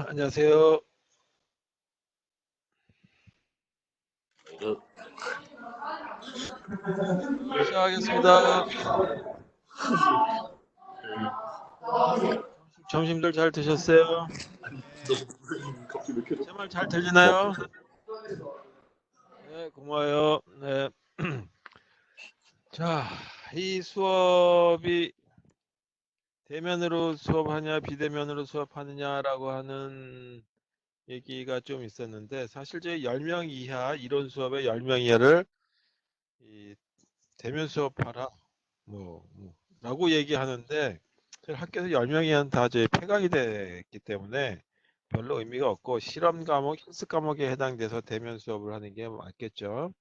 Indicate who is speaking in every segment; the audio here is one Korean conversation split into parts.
Speaker 1: 안녕하세요. 시작하겠습니다. 점심들 잘 드셨어요? 제 말 잘 들리나요? 네, 고마워요. 네. 자, 이 수업이 대면으로 수업하냐, 비대면으로 수업하느냐라고 하는 얘기가 좀 있었는데, 사실 저희 10명 이하, 이론 수업에 10명 이하를 이 대면 수업하라, 라고 얘기하는데, 저희 학교에서 10명 이하는 다 저희 폐강이 됐기 때문에 별로 의미가 없고, 실험 과목, 실습 과목에 해당돼서 대면 수업을 하는 게 맞겠죠.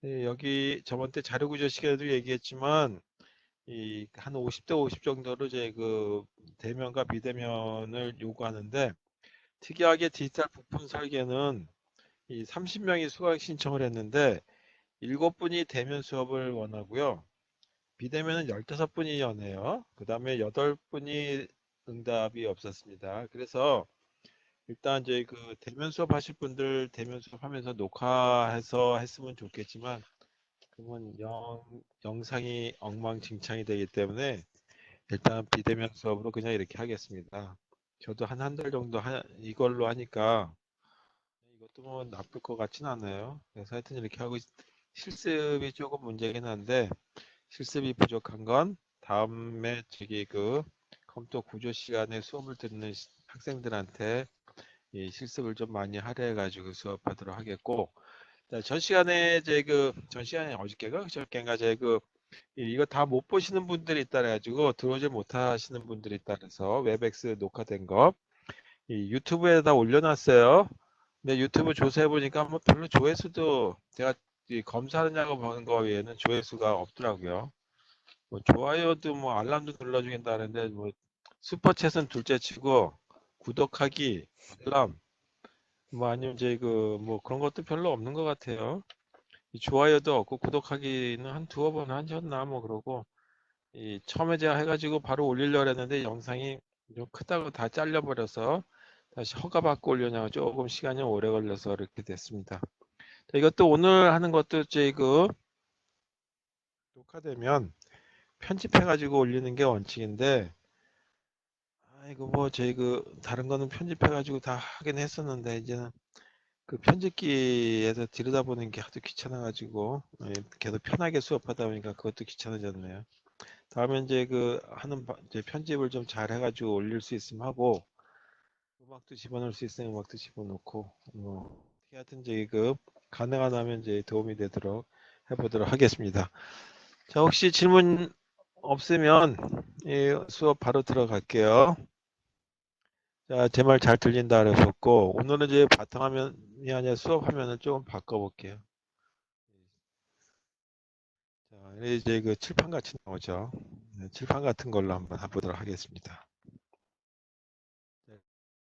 Speaker 1: 예, 여기 저번 때 자료 구조 시간에도 얘기했지만, 이 한 50대 50 정도로 이제 그 대면과 비대면을 요구하는데, 특이하게 디지털 부품 설계는 이 30명이 수강 신청을 했는데 7분이 대면 수업을 원하고요. 비대면은 15분이 연해요. 그 다음에 8분이 응답이 없었습니다. 그래서 일단 이제 그 대면 수업 하실 분들 대면 수업 하면서 녹화해서 했으면 좋겠지만 그러면 영상이 엉망진창이 되기 때문에 일단 비대면 수업으로 그냥 이렇게 하겠습니다. 저도 한 달 정도 이걸로 하니까 이것도 뭐 나쁠 것 같진 않아요. 그래서 하여튼 이렇게 하고 실습이 조금 문제긴 한데 실습이 부족한 건 다음에 저기 그 컴퓨터 구조 시간에 수업을 듣는 학생들한테 이 실습을 좀 많이 하려 해가지고 수업하도록 하겠고, 전 시간에 전 시간에 어저께가 그저께인가 이거 다 못 보시는 분들이 있다 그래가지고 들어오지 못하시는 분들이 있다 그래서 웹엑스 녹화된 거 이 유튜브에다 올려놨어요. 근데 유튜브 조사해 보니까 뭐 별로 조회수도 제가 이 검사하느냐고 보는 거 외에는 조회수가 없더라고요. 뭐 좋아요도 뭐 알람도 눌러주긴다는데 뭐 슈퍼챗은 둘째치고 구독하기, 알람 뭐 아니면 이제 그 뭐 그런 것도 별로 없는 것 같아요. 이 좋아요도 없고 구독하기는 한 두어 번 하셨나 뭐 그러고 이 처음에 제가 해가지고 바로 올리려고 했는데 영상이 좀 크다고 다 잘려버려서 다시 허가받고 올려냐고 조금 시간이 오래 걸려서 이렇게 됐습니다. 자, 이것도 오늘 하는 것도 그 녹화되면 편집해가지고 올리는 게 원칙인데 이거 뭐 그 다른 거는 편집해가지고 다 하긴 했었는데 이제는 그 편집기에서 들여다보는 게 하도 귀찮아가지고 계속 편하게 수업하다 보니까 그것도 귀찮아졌네요. 다음에 이제 이제 편집을 좀 잘 해가지고 올릴 수 있으면 하고 음악도 집어넣을 수 있으면 음악도 집어넣고 뭐 하여튼 이제 가능하다면 이제 도움이 되도록 해보도록 하겠습니다. 자, 혹시 질문 없으면 수업 바로 들어갈게요. 자, 제 말 잘 들린다 그러셨고 오늘은 이제 바탕화면이 아니라 수업 화면을 조금 바꿔볼게요. 자, 이제 그 칠판 같이 나오죠. 네, 칠판 같은 걸로 한번 해보도록 하겠습니다.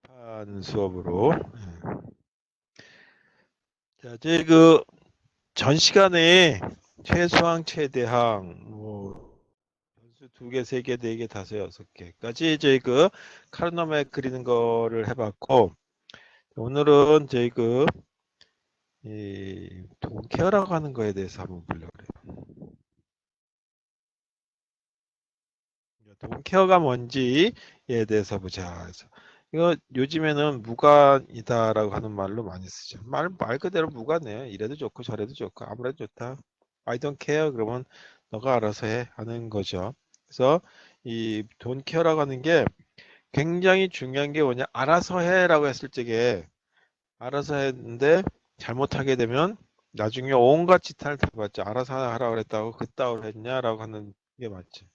Speaker 1: 칠판 수업으로. 자, 제 전 시간에 최소항, 최대항, 뭐 변수 2개, 3개, 4개, 5, 6개까지 이제 카르노맥 그리는 거를 해봤고 오늘은 이 돈케어라고 하는 거에 대해서 한번 보려고 그래요. 돈케어가 뭔지에 대해서 보자. 그래서 이거 요즘에는 무관이다라고 하는 말로 많이 쓰죠. 말 그대로 무관해요. 이래도 좋고 저래도 좋고 아무래도 좋다. I don't care 그러면 너가 알아서 해 하는 거죠. 그래서 이 don't care라고 하는 게 굉장히 중요한 게 뭐냐, 알아서 해라고 했을 적에 알아서 했는데 잘못하게 되면 나중에 온갖 짓을 다 봤죠. 알아서 하라 그랬다고 그따위로 했냐라고 하는 게 맞죠.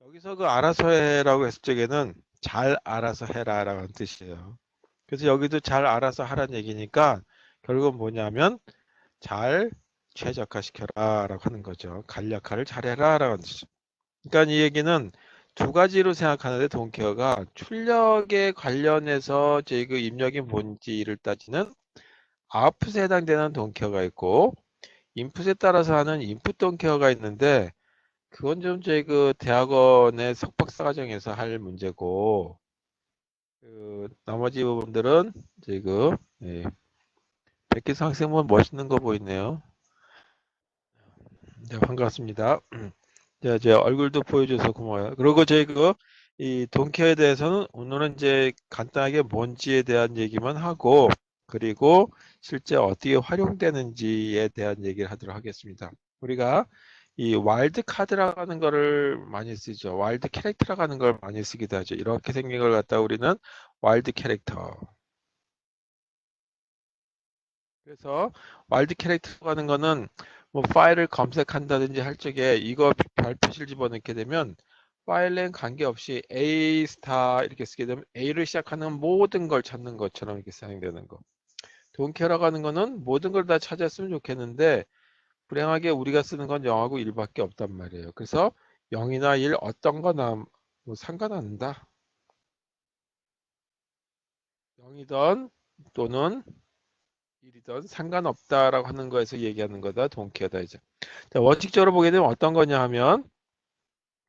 Speaker 1: 여기서 알아서 해라고 했을 적에는 잘 알아서 해라라는 뜻이에요. 그래서 여기도 잘 알아서 하라는 얘기니까 결국은 뭐냐면 잘 최적화시켜라라고 하는 거죠. 간략화를 잘해라라는 뜻이죠. 그러니까 이 얘기는 두 가지로 생각하는데 돈케어가 출력에 관련해서 입력이 뭔지를 따지는 아웃풋에 해당되는 돈케어가 있고 인풋에 따라서 하는 인풋 돈케어가 있는데 그건 좀 저희 대학원의 석박사 과정에서 할 문제고 나머지 부분들은 지금 예, 백기사 학생분 멋있는 거 보이네요. 네, 반갑습니다. 네, 제 얼굴도 보여줘서 고마워요. 그리고 저희 이 동캐에 대해서는 오늘은 이제 간단하게 뭔지에 대한 얘기만 하고, 그리고 실제 어떻게 활용되는지에 대한 얘기를 하도록 하겠습니다. 우리가 이 와일드 카드라고 하는 거를 많이 쓰죠. 와일드 캐릭터라고 하는 걸 많이 쓰기도 하죠. 이렇게 생긴 걸 갖다 우리는 와일드 캐릭터. 그래서 와일드 캐릭터라고 하는 거는 뭐 파일을 검색한다든지 할 적에 이거 별표시를 집어넣게 되면 파일엔 관계없이 A 스타 이렇게 쓰게 되면 A를 시작하는 모든 걸 찾는 것처럼 이렇게 사용되는 거. 돈케어라고 하는 거는 모든 걸 다 찾았으면 좋겠는데 불행하게 우리가 쓰는 건 0하고 1밖에 없단 말이에요. 그래서 0이나 1 어떤 거나 뭐 상관 안 난다. 0이든 또는 1이든 상관없다라고 하는 거에서 얘기하는 거다. 돈케어다 이제. 자, 원칙적으로 보게 되면 어떤 거냐 하면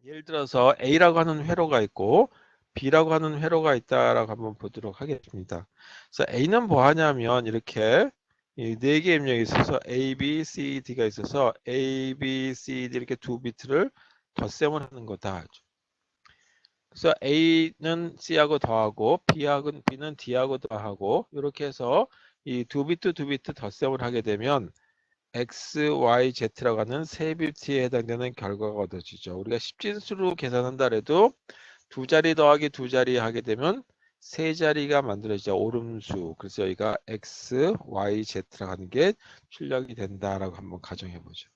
Speaker 1: 예를 들어서 A라고 하는 회로가 있고 B라고 하는 회로가 있다라고 한번 보도록 하겠습니다. 그래서 A는 뭐 하냐면 이렇게 네 개의 입력이 있어서 A, B, C, D가 있어서 A, B, C, D 이렇게 두 비트를 덧셈을 하는 거다. 그래서 A는 C하고 더하고 B는 D하고 더하고 이렇게 해서 이 두 비트 두 비트 덧셈을 하게 되면 X, Y, Z라고 하는 세 비트에 해당되는 결과가 얻어지죠. 우리가 십진수로 계산한다 해도 두 자리 더하기 두 자리 하게 되면 세 자리가 만들어지죠. 오름수. 그래서 여기가 X, Y, Z라고 하는 게 출력이 된다라고 한번 가정해 보죠.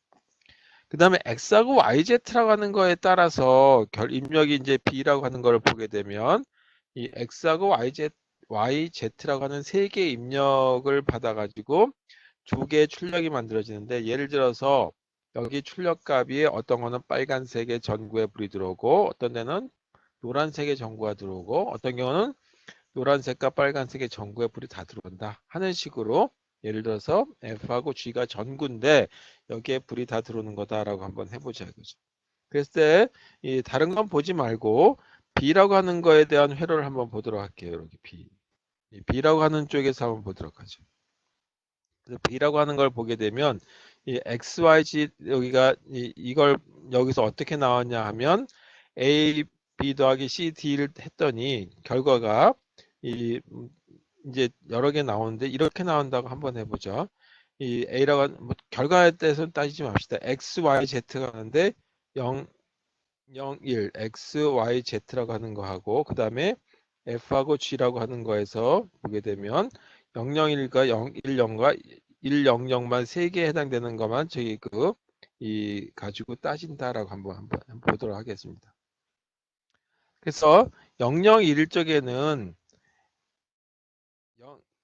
Speaker 1: 그 다음에 X하고 YZ라고 하는 거에 따라서 입력이 이제 B라고 하는 걸 보게 되면 이 X하고 YZ라고 하는 세 개의 입력을 받아가지고 두 개의 출력이 만들어지는데 예를 들어서 여기 출력값이 어떤 거는 빨간색의 전구에 불이 들어오고 어떤 데는 노란색의 전구가 들어오고 어떤 경우는 노란색과 빨간색의 전구에 불이 다 들어온다 하는 식으로 예를 들어서 F하고 G가 전구인데 여기에 불이 다 들어오는 거다라고 한번 해보자 이거죠. 그랬을 때 이 다른 건 보지 말고 B라고 하는 거에 대한 회로를 한번 보도록 할게요. 여기 B. 이 B라고 하는 쪽에서 한번 보도록 하죠. 그래서 B라고 하는 걸 보게 되면 이 XYZ 여기가 이걸 여기서 어떻게 나왔냐 하면 A, B 더하기 C, D를 했더니 결과가 이 이제 여러 개 나오는데 이렇게 나온다고 한번 해보죠. 이 A라고 뭐 결과에 대해서는 따지지 맙시다. X, Y, Z가 하는데 0, 0, 1, X, Y, Z라고 하는 거 하고 그 다음에 F하고 G라고 하는 거에서 보게 되면 001과 010과 100만 세 개에 해당되는 것만 저기 이 가지고 따진다라고 한번 보도록 하겠습니다. 그래서 001 쪽에는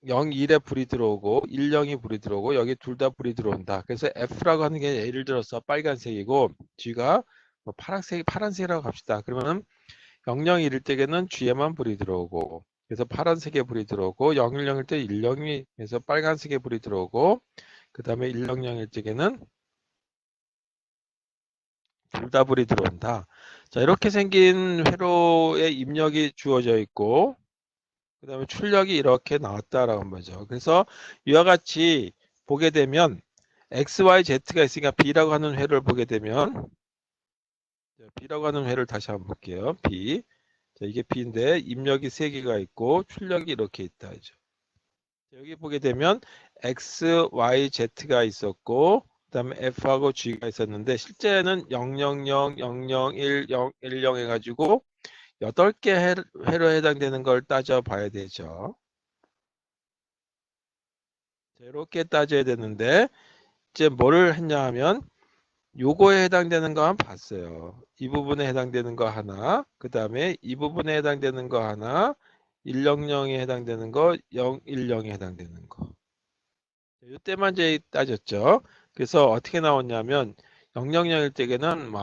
Speaker 1: 0일에 불이 들어오고 10이 불이 들어오고 여기 둘 다 불이 들어온다. 그래서 F라고 하는 게 예를 들어서 빨간색이고 G가 뭐 파란색이라고 합시다. 그러면 001일 때에는 G에만 불이 들어오고 그래서 파란색에 불이 들어오고 010일 때 10이 그래서 빨간색에 불이 들어오고 그 다음에 100일 때에는 둘 다 불이 들어온다. 자 이렇게 생긴 회로의 입력이 주어져 있고 그 다음에 출력이 이렇게 나왔다라는 거죠. 그래서 이와 같이 보게 되면 X, Y, Z가 있으니까 B라고 하는 회를 보게 되면 B라고 하는 회를 다시 한번 볼게요. B. 자, 이게 B인데 입력이 3개가 있고 출력이 이렇게 있다. 이죠. 여기 보게 되면 X, Y, Z가 있었고 그 다음에 F하고 G가 있었는데 실제는 000, 001, 010 해가지고 8개 회로에 해당되는 걸 따져봐야 되죠. 이렇게 따져야 되는데 이제 뭐를 했냐 하면 요거에 해당되는 거만 봤어요. 이 부분에 해당되는 거 하나, 그 다음에 이 부분에 해당되는 거 하나, 100에 해당되는 거, 010에 해당되는 거. 이때만 이제 따졌죠. 그래서 어떻게 나왔냐면 000일 때에는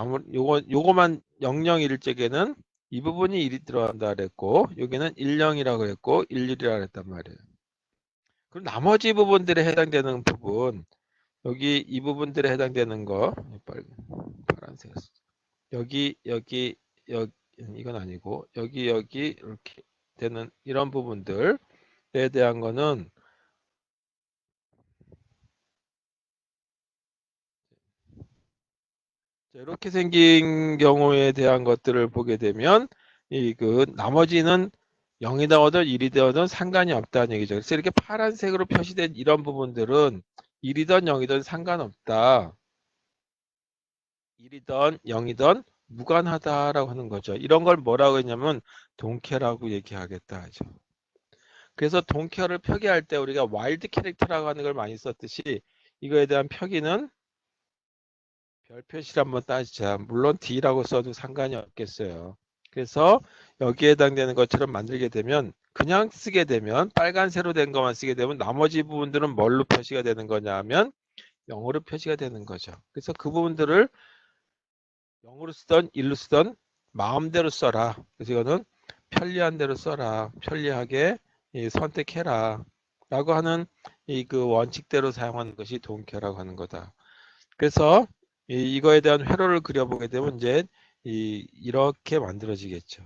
Speaker 1: 요거만 001일 때에는 이 부분이 1이 들어간다 그랬고 여기는 10이라고 그랬고 11이라고 그랬단 말이에요. 그럼 나머지 부분들에 해당되는 부분 여기 이 부분들에 해당되는 거 파란색 여기 이건 아니고 여기 이렇게 되는 이런 부분들에 대한 거는 이렇게 생긴 경우에 대한 것들을 보게 되면 나머지는 0이 되어든 1이 되어든 상관이 없다는 얘기죠. 그래서 이렇게 파란색으로 표시된 이런 부분들은 1이든 0이든 상관없다. 1이든 0이든 무관하다라고 하는 거죠. 이런 걸 뭐라고 했냐면 동캐라고 얘기하겠다 하죠. 그래서 동캐를 표기할 때 우리가 와일드 캐릭터라고 하는 걸 많이 썼듯이 이거에 대한 표기는 별 표시를 한번 따지자. 물론 D라고 써도 상관이 없겠어요. 그래서 여기에 해당되는 것처럼 만들게 되면 그냥 쓰게 되면 빨간색으로 된 것만 쓰게 되면 나머지 부분들은 뭘로 표시가 되는 거냐 하면 0으로 표시가 되는 거죠. 그래서 그 부분들을 0으로 쓰던 1로 쓰던 마음대로 써라. 그래서 이거는 편리한 대로 써라. 편리하게 선택해라. 라고 하는 그 원칙대로 사용하는 것이 동캐라고 하는 거다. 그래서 이거에 대한 회로를 그려보게 되면 이제 이렇게 만들어지겠죠.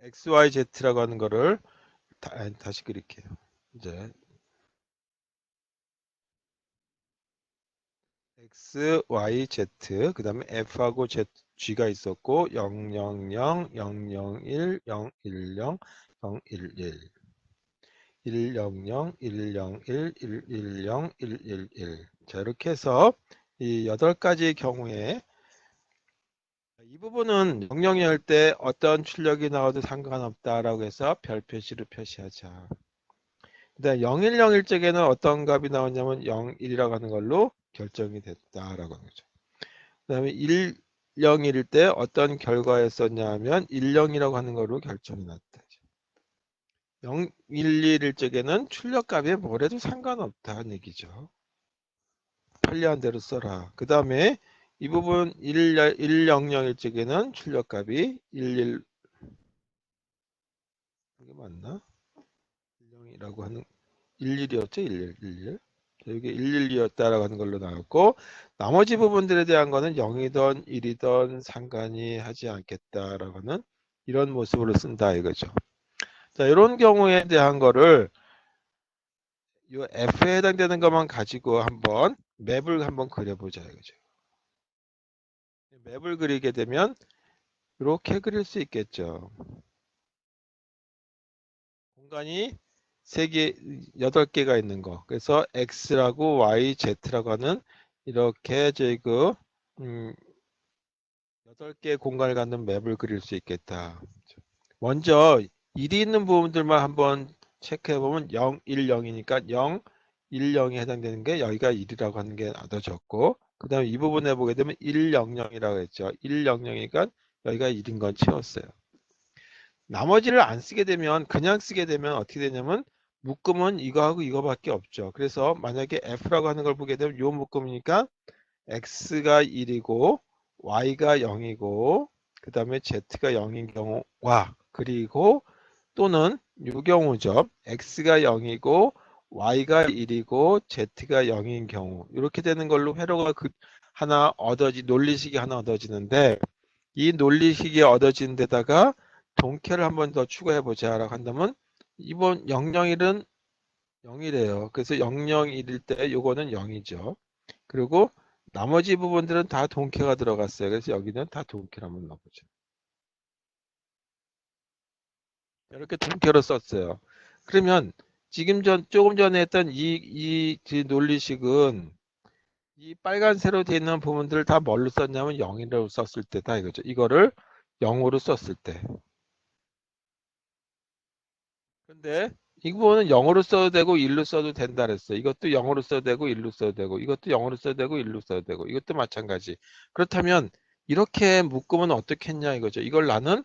Speaker 1: XYZ라고 하는 거를 다시 그릴게요. 이제 XYZ 그 다음에 F하고 G가 있었고 000, 001, 010, 011 100, 101, 110, 111 자 이렇게 해서 이 8가지의 경우에 이 부분은 0, 0일 때 어떤 출력이 나와도 상관없다라고 해서 별 표시를 표시하자. 그다음 0, 1, 0일 적에는 어떤 값이 나오냐면 0, 1이라고 하는 걸로 결정이 됐다라고 하는 거죠. 그다음에 1, 0, 1일 때 어떤 결과였었냐 하면 1, 0이라고 하는 걸로 결정이 났다. 0, 1, 1일 적에는 출력값에 뭐래도 상관없다는 얘기죠. 편리한 대로 써라. 그 다음에 이 부분 1, 0, 0일 적에는 출력값이 1, 이게 맞나? 0이라고 하는 11이었죠? 11. 여기 112였다라고 하는 걸로 나왔고 나머지 부분들에 대한 거는 0이든 1이든 상관이 하지 않겠다라고 하는 이런 모습으로 쓴다 이거죠. 자, 이런 경우에 대한 거를 이 F에 해당되는 것만 가지고 한번 맵을 한번 그려보자 이거죠. 맵을 그리게 되면 이렇게 그릴 수 있겠죠. 공간이 3개, 8개가 있는 거. 그래서 X라고 Y, Z라고 하는 이렇게 음, 8개의 공간을 갖는 맵을 그릴 수 있겠다. 먼저 1이 있는 부분들만 한번 체크해 보면 0, 1, 0이니까 0, 1, 0에 해당되는 게 여기가 1이라고 하는 게 얻어졌고 그 다음에 이 부분에 보게 되면 1, 0, 0이라고 했죠. 1, 0, 0이니까 여기가 1인 건 채웠어요. 나머지를 안 쓰게 되면 그냥 쓰게 되면 어떻게 되냐면 묶음은 이거하고 이거밖에 없죠. 그래서 만약에 F라고 하는 걸 보게 되면 이 묶음이니까 X가 1이고 Y가 0이고 그 다음에 Z가 0인 경우와 그리고 또는 이 경우죠. X가 0이고 Y가 1이고 Z가 0인 경우 이렇게 되는 걸로 회로가 하나 논리식이 하나 얻어지는데 이 논리식이 얻어진 데다가 동캐를 한 번 더 추가해 보자라고 한다면 이번 001은 0이래요. 그래서 001일 때 요거는 0이죠. 그리고 나머지 부분들은 다 동캐가 들어갔어요. 그래서 여기는 다 동캐를 한번 넣어보죠. 이렇게 동캐로 썼어요. 그러면 조금 전에 했던 이 논리식은 이 빨간색으로 되어 있는 부분들을 다 뭘로 썼냐면 0이라고 썼을 때다 이거죠. 이거를 0으로 썼을 때. 근데 이 부분은 0으로 써도 되고 1로 써도 된다 그랬어요. 이것도 0으로 써도 되고 1로 써도 되고 이것도 0으로 써도 되고 1로 써도 되고 이것도 마찬가지. 그렇다면 이렇게 묶으면 어떻게 했냐 이거죠. 이걸 나는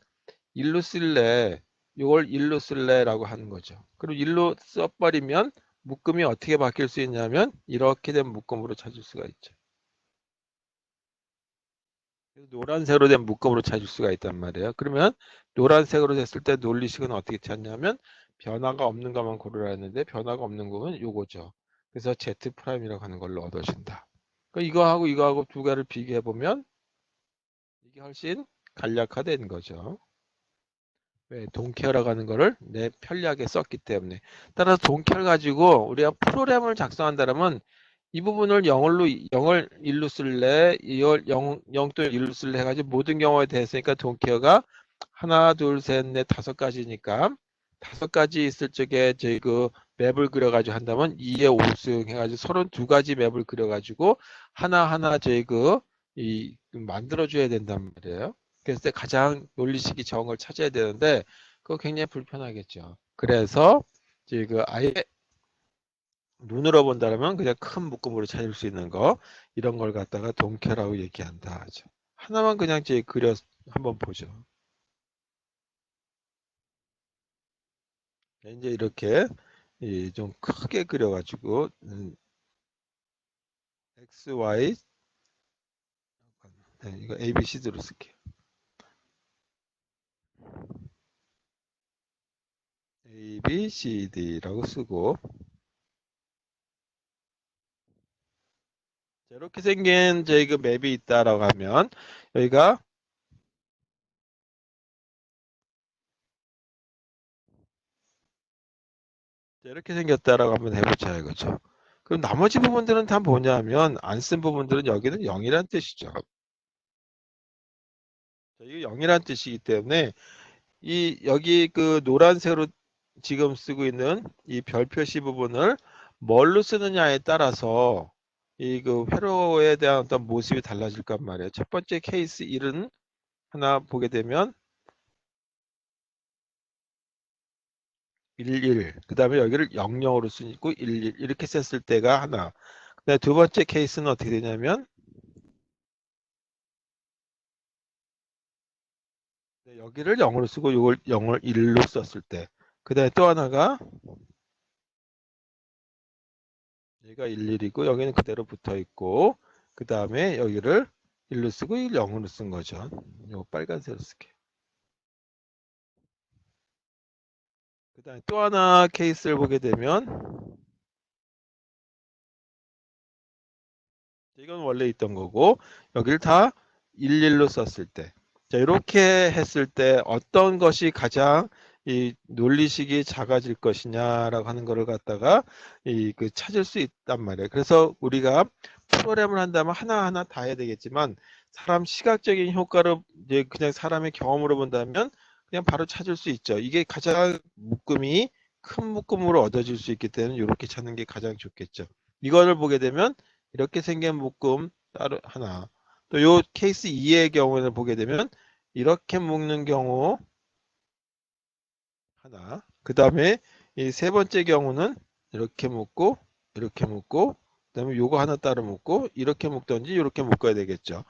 Speaker 1: 1로 쓸래. 이걸 1로 쓸래라고 하는 거죠. 그리고 1로 써버리면 묶음이 어떻게 바뀔 수 있냐면 이렇게 된 묶음으로 찾을 수가 있죠. 노란색으로 된 묶음으로 찾을 수가 있단 말이에요. 그러면 노란색으로 됐을 때 논리식은 어떻게 찾냐면 변화가 없는 것만 고르라 했는데 변화가 없는 거는 요거죠. 그래서 Z 프라임이라고 하는 걸로 얻어진다. 그러니까 이거하고 이거하고 두 개를 비교해 보면 이게 훨씬 간략화된 거죠. 왜? 동케어라고 하는 거를 내 편리하게 썼기 때문에. 따라서 동케어를 가지고 우리가 프로그램을 작성한다면 이 부분을 0을 1로 쓸래, 이걸 0 또 1로 쓸래 해가지고 모든 경우에 대해서니까 동케어가 하나, 둘, 셋, 넷, 다섯 가지니까 다섯 가지 있을 적에 저희 그 맵을 그려가지고 한다면 2의 5승 해가지고 32가지 맵을 그려가지고 하나하나 저희 이 만들어줘야 된단 말이에요. 그래서 가장 논리식이 적은 걸 찾아야 되는데 그거 굉장히 불편하겠죠. 그래서 저희 아예 눈으로 본다면 그냥 큰 묶음으로 찾을 수 있는 거 이런 걸 갖다가 동캐라고 얘기한다 하죠. 하나만 그냥 제 그려 한번 보죠. 이제 이렇게 좀 크게 그려가지고 X, Y 네, 이거 A, B, C로 쓸게요. A, B, C, D라고 쓰고 이렇게 생긴 저희 그 맵이 있다라고 하면 여기가 이렇게 생겼다라고 한번 해보자 이거죠. 그럼 나머지 부분들은 다 뭐냐면 안 쓴 부분들은 여기는 0이란 뜻이죠. 이게 0이란 뜻이기 때문에 여기 그 노란색으로 지금 쓰고 있는 이 별 표시 부분을 뭘로 쓰느냐에 따라서 이 그 회로에 대한 어떤 모습이 달라질 건 말이에요. 첫 번째 케이스 1은 하나 보게 되면 11, 그 다음에 여기를 00으로 쓰고 11 이렇게 썼을 때가 하나. 그다음에 두 번째 케이스는 어떻게 되냐면 여기를 0으로 쓰고 이걸 0을 1로 썼을 때. 그 다음에 또 하나가 얘가 11이고 여기는 그대로 붙어 있고 그 다음에 여기를 1로 쓰고 0으로 쓴 거죠. 요 빨간색으로 쓸게. 그 다음에 또 하나 케이스를 보게 되면 이건 원래 있던 거고 여기를 다 11로 썼을 때. 자, 이렇게 했을 때 어떤 것이 가장 이 논리식이 작아질 것이냐라고 하는 거를 갖다가 그 찾을 수 있단 말이에요. 그래서 우리가 프로그램을 한다면 하나하나 다 해야 되겠지만 사람 시각적인 효과를 이제 그냥 사람의 경험으로 본다면 그냥 바로 찾을 수 있죠. 이게 가장 묶음이 큰 묶음으로 얻어질 수 있기 때문에 이렇게 찾는 게 가장 좋겠죠. 이거를 보게 되면 이렇게 생긴 묶음 따로 하나. 또 요 케이스 2의 경우를 보게 되면 이렇게 묶는 경우 하나. 그 다음에 이 세 번째 경우는 이렇게 묶고 이렇게 묶고 그다음에 요거 하나 따로 묶고 이렇게 묶던지 이렇게 묶어야 되겠죠.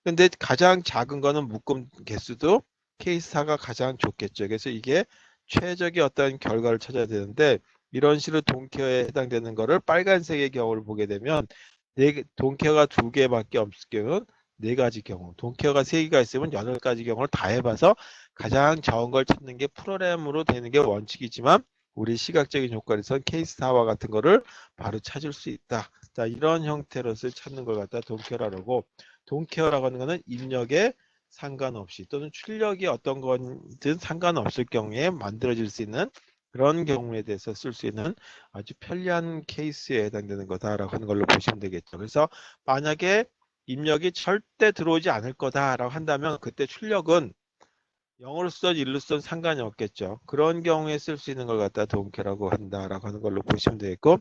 Speaker 1: 근데 가장 작은 거는 묶음 개수도 케이스 4가 가장 좋겠죠. 그래서 이게 최적의 어떤 결과를 찾아야 되는데 이런 식으로 동케어에 해당되는 거를 빨간색의 경우를 보게 되면 동케어가 두 개밖에 없을 경우는 네 가지 경우, 동케어가 세 개가 있으면 여덟 가지 경우를 다 해봐서 가장 적은 걸 찾는 게 프로그램으로 되는 게 원칙이지만 우리 시각적인 효과에선 케이스 4와 같은 거를 바로 찾을 수 있다. 자, 이런 형태로서 찾는 걸 갖다 동케어라고. 동케어라고 하는 거는 입력에 상관없이 또는 출력이 어떤 건든 상관없을 경우에 만들어질 수 있는 그런 경우에 대해서 쓸 수 있는 아주 편리한 케이스에 해당되는 거다라고 하는 걸로 보시면 되겠죠. 그래서 만약에 입력이 절대 들어오지 않을 거다라고 한다면 그때 출력은 0으로 쓰든 1로 쓰든 상관이 없겠죠. 그런 경우에 쓸 수 있는 걸 갖다 동캐라고 한다라고 하는 걸로 보시면 되겠고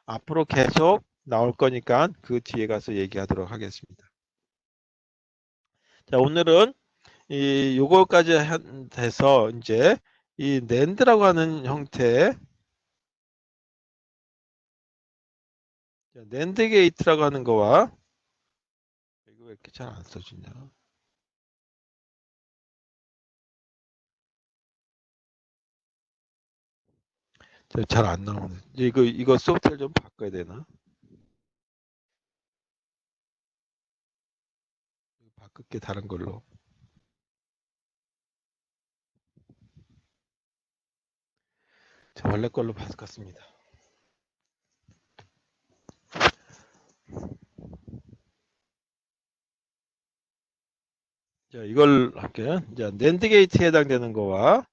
Speaker 1: 앞으로 계속 나올 거니까 그 뒤에 가서 얘기하도록 하겠습니다. 자, 오늘은 이 요거까지 돼서 이제 이 낸드라고 하는 형태 낸드 게이트라고 하는 거와 이거 왜 이렇게 잘 안 써지냐? 잘 안 나오네. 이거 소프트웨어 좀 바꿔야 되나? 바꿀게 다른 걸로. 원래 걸로 바꿨습니다. 자, 이걸 할게요. 자, 낸드 게이트에 해당되는 거와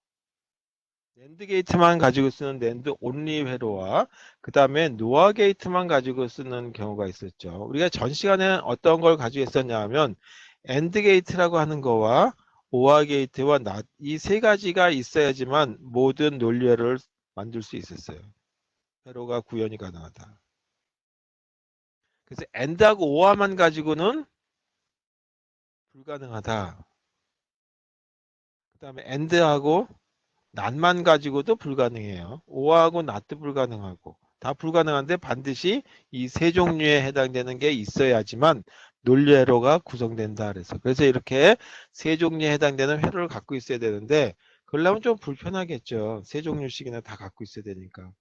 Speaker 1: 낸드 게이트만 가지고 쓰는 낸드 온리 회로와 그 다음에 노아 게이트만 가지고 쓰는 경우가 있었죠. 우리가 전 시간에 어떤 걸 가지고 있었냐 하면 엔드 게이트라고 하는 거와 오아 게이트와 낫 이 세 가지가 있어야지만 모든 논리 회로를 만들 수 있었어요. 회로가 구현이 가능하다. 그래서 엔드하고 오아만 가지고는 불가능하다. 그 다음에 엔드하고 낫만 가지고도 불가능해요. 오하고 낫도 불가능하고 다 불가능한데 반드시 이 세 종류에 해당되는 게 있어야지만 논리 회로가 구성된다 그래서 이렇게 세 종류에 해당되는 회로를 갖고 있어야 되는데 그러려면 좀 불편하겠죠. 세 종류씩이나 다 갖고 있어야 되니까.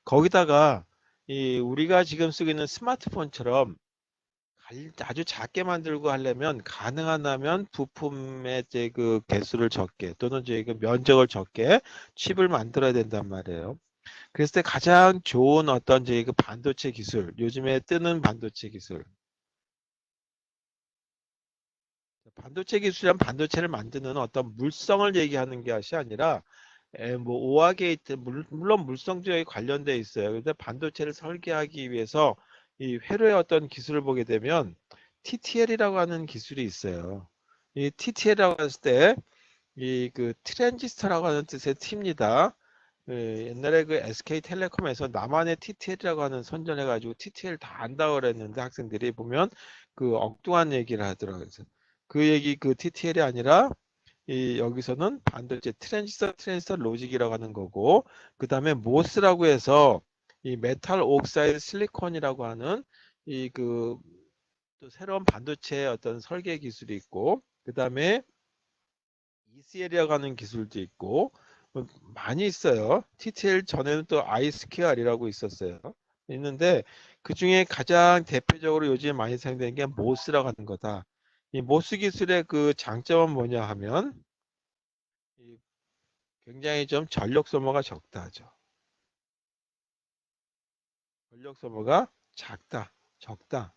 Speaker 1: 거기다가 이 우리가 지금 쓰고 있는 스마트폰처럼 아주 작게 만들고 하려면 가능하다면 부품의 이제 그 개수를 적게 또는 이제 그 면적을 적게 칩을 만들어야 된단 말이에요. 그랬을 때 가장 좋은 어떤 이제 그 반도체 기술, 요즘에 뜨는 반도체 기술. 반도체 기술이란 반도체를 만드는 어떤 물성을 얘기하는 것이 아니라 뭐 오화 게이트 물론 물성주에 관련돼 있어요. 그런데 반도체를 설계하기 위해서 이 회로의 어떤 기술을 보게 되면 TTL이라고 하는 기술이 있어요. 이 TTL이라고 했을 때 이 그 트랜지스터라고 하는 뜻의 T입니다. 옛날에 그 SK텔레콤에서 나만의 TTL이라고 하는 선전해가지고 TTL 다 안다고 그랬는데 학생들이 보면 그 엉뚱한 얘기를 하더라고요. 그래서 그 얘기 그 TTL이 아니라 이 여기서는 반도체 트랜지스터 로직이라고 하는 거고 그 다음에 모스라고 해서 이 메탈 옥사이드 실리콘이라고 하는 이 그 또 새로운 반도체의 어떤 설계 기술이 있고 그 다음에 ECL이라고 하는 기술도 있고 많이 있어요. TTL 전에는 또 iSQR이라고 있었어요. 있는데 그 중에 가장 대표적으로 요즘 많이 사용되는 게 모스라고 하는 거다. 이 모스 기술의 그 장점은 뭐냐 하면 이 굉장히 좀 전력 소모가 적다 하죠. 전력 소모가 작다, 적다.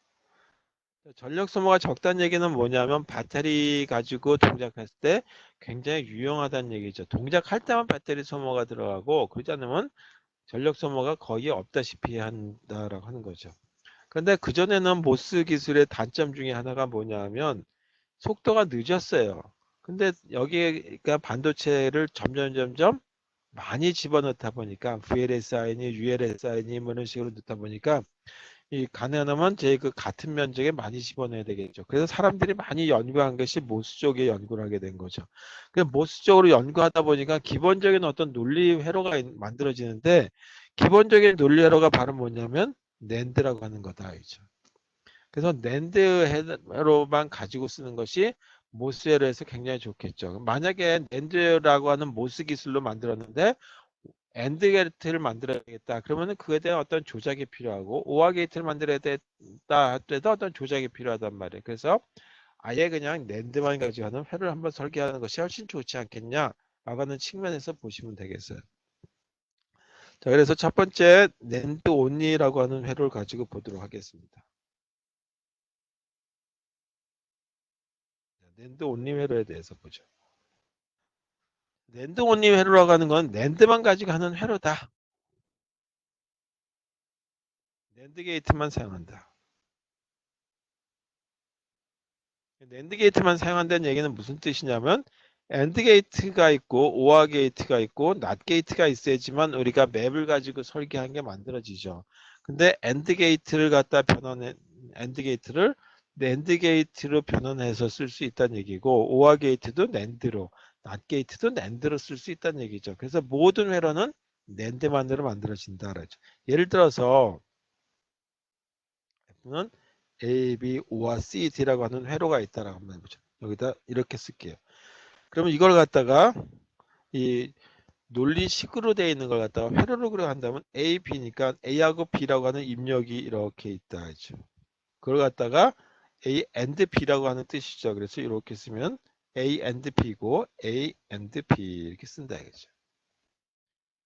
Speaker 1: 전력 소모가 적다는 얘기는 뭐냐면 배터리 가지고 동작했을 때 굉장히 유용하다는 얘기죠. 동작할 때만 배터리 소모가 들어가고 그러지 않으면 전력 소모가 거의 없다시피 한다라고 하는 거죠. 그런데 그전에는 모스 기술의 단점 중에 하나가 뭐냐면 속도가 늦었어요. 근데 여기가 반도체를 점점 많이 집어넣다 보니까 VLSI니 ULSI니 뭐 이런 식으로 넣다 보니까 이 가능하면 제 그 같은 면적에 많이 집어넣어야 되겠죠. 그래서 사람들이 많이 연구한 것이 모스 쪽에 연구를 하게 된 거죠. 그 모스 쪽으로 연구하다 보니까 기본적인 어떤 논리 회로가 만들어지는데 기본적인 논리 회로가 바로 뭐냐면 낸드라고 하는 거다. 이죠. 그래서 낸드 회로만 가지고 쓰는 것이 모스 회로에서 굉장히 좋겠죠. 만약에 낸드라고 하는 모스 기술로 만들었는데 엔드 게이트를 만들어야겠다. 그러면은 그에 대한 어떤 조작이 필요하고 오화 게이트를 만들어야 됐다 하더라도 어떤 조작이 필요하단 말이에요. 그래서 아예 그냥 낸드만 가지고 하는 회를 한번 설계하는 것이 훨씬 좋지 않겠냐 라고 하는 측면에서 보시면 되겠어요. 자, 그래서 첫 번째 낸드 온리라고 하는 회로를 가지고 보도록 하겠습니다. 낸드 온리 회로에 대해서 보죠. 낸드 온리 회로라고 하는 건 낸드만 가지고 하는 회로다. 낸드 게이트만 사용한다. 낸드 게이트만 사용한다는 얘기는 무슨 뜻이냐면 엔드 게이트가 있고 오아 게이트가 있고 낫 게이트가 있어야지만 우리가 맵을 가지고 설계한 게 만들어지죠. 근데 엔드 게이트를 갖다 변환해 엔드 게이트를 낸드 게이트로 변환해서 쓸 수 있다는 얘기고 오아 게이트도 낸드로 낫 게이트도 낸드로 쓸 수 있다는 얘기죠. 그래서 모든 회로는 낸드만으로 만들어진다 그러죠. 예를 들어서 는 A, B, O와 C, D라고 하는 회로가 있다라고 한번 해보죠. 여기다 이렇게 쓸게요. 그러면 이걸 갖다가 이 논리식으로 되어 있는 걸 갖다가 회로로 그려 한다면 A, B니까 A하고 B라고 하는 입력이 이렇게 있다 하죠. 그걸 갖다가 A and B라고 하는 뜻이죠. 그래서 이렇게 쓰면 A and B고 A and B 이렇게 쓴다 이거죠.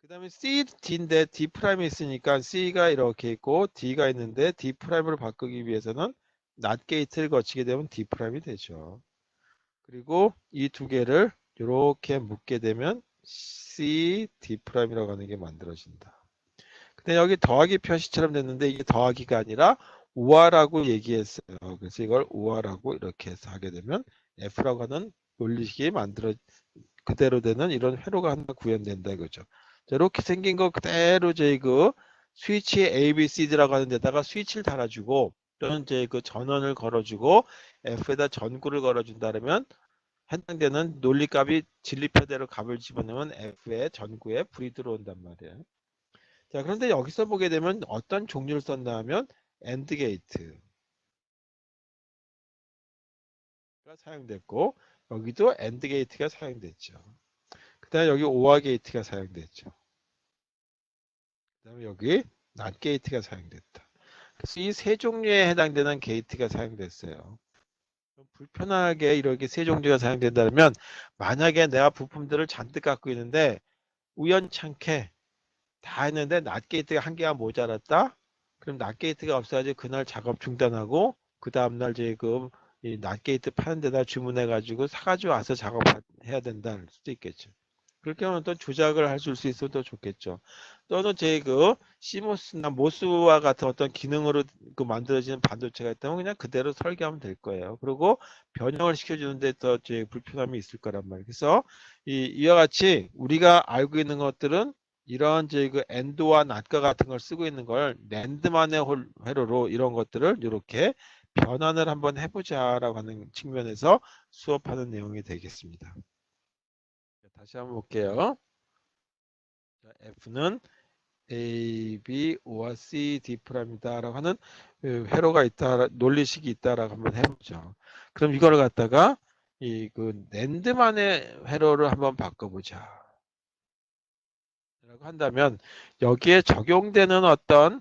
Speaker 1: 그 다음에 C, D인데 D 프라임이 있으니까 C가 이렇게 있고 D가 있는데 D 프라임으로 바꾸기 위해서는 낫 게이트를 거치게 되면 D 프라임이 되죠. 그리고 이 두 개를 이렇게 묶게 되면 C, D'이라고 하는 게 만들어진다. 근데 여기 더하기 표시처럼 됐는데 이게 더하기가 아니라 우하라고 얘기했어요. 그래서 이걸 우하라고 이렇게 해서 하게 되면 F라고 하는 논리식이 그대로 되는 이런 회로가 하나 구현된다 이거죠. 자, 이렇게 생긴 거 그대로 저희 그 스위치 A, B, C라고 하는 데다가 스위치를 달아주고 또는 이제 그 전원을 걸어주고 F에다 전구를 걸어준다 그러면 해당되는 논리값이 진리표대로 값을 집어넣으면 F의 전구에 불이 들어온단 말이에요. 자, 그런데 여기서 보게 되면 어떤 종류를 썼나 하면 AND 게이트가 사용됐고 여기도 AND 게이트가 사용됐죠. 그 다음에 여기 OR 게이트가 사용됐죠. 그 다음에 여기 NOT 게이트가 사용됐다. 그래서 이 세 종류에 해당되는 게이트가 사용됐어요. 불편하게 이렇게 세 종류가 사용된다면 만약에 내가 부품들을 잔뜩 갖고 있는데 우연찮게 다 했는데 낫 게이트가 한 개가 모자랐다. 그럼 낫 게이트가 없어야지 그날 작업 중단하고 그 다음날 이제 그낫 게이트 파는 데다 주문해 가지고 사가지고 와서 작업해야 된다는 수도 있겠죠. 그렇게 하면 또 조작을 할 수 있어도 더 좋겠죠. 또는 제 그 시모스나 모스와 같은 어떤 기능으로 그 만들어지는 반도체가 있다면 그냥 그대로 설계하면 될 거예요. 그리고 변형을 시켜주는데 더 제 불편함이 있을 거란 말이에요. 그래서 이와 같이 우리가 알고 있는 것들은 이런 그 엔드와 낫과 같은 걸 쓰고 있는 걸 랜드만의 회로로 이런 것들을 이렇게 변환을 한번 해보자라고 하는 측면에서 수업하는 내용이 되겠습니다. 다시 한번 볼게요. F는 A, B, O와 C, D'이다라고 하는 회로가 있다, 논리식이 있다라고 한번 해보죠. 그럼 이걸 갖다가 랜드만의 회로를 한번 바꿔보자. 라고 한다면 여기에 적용되는 어떤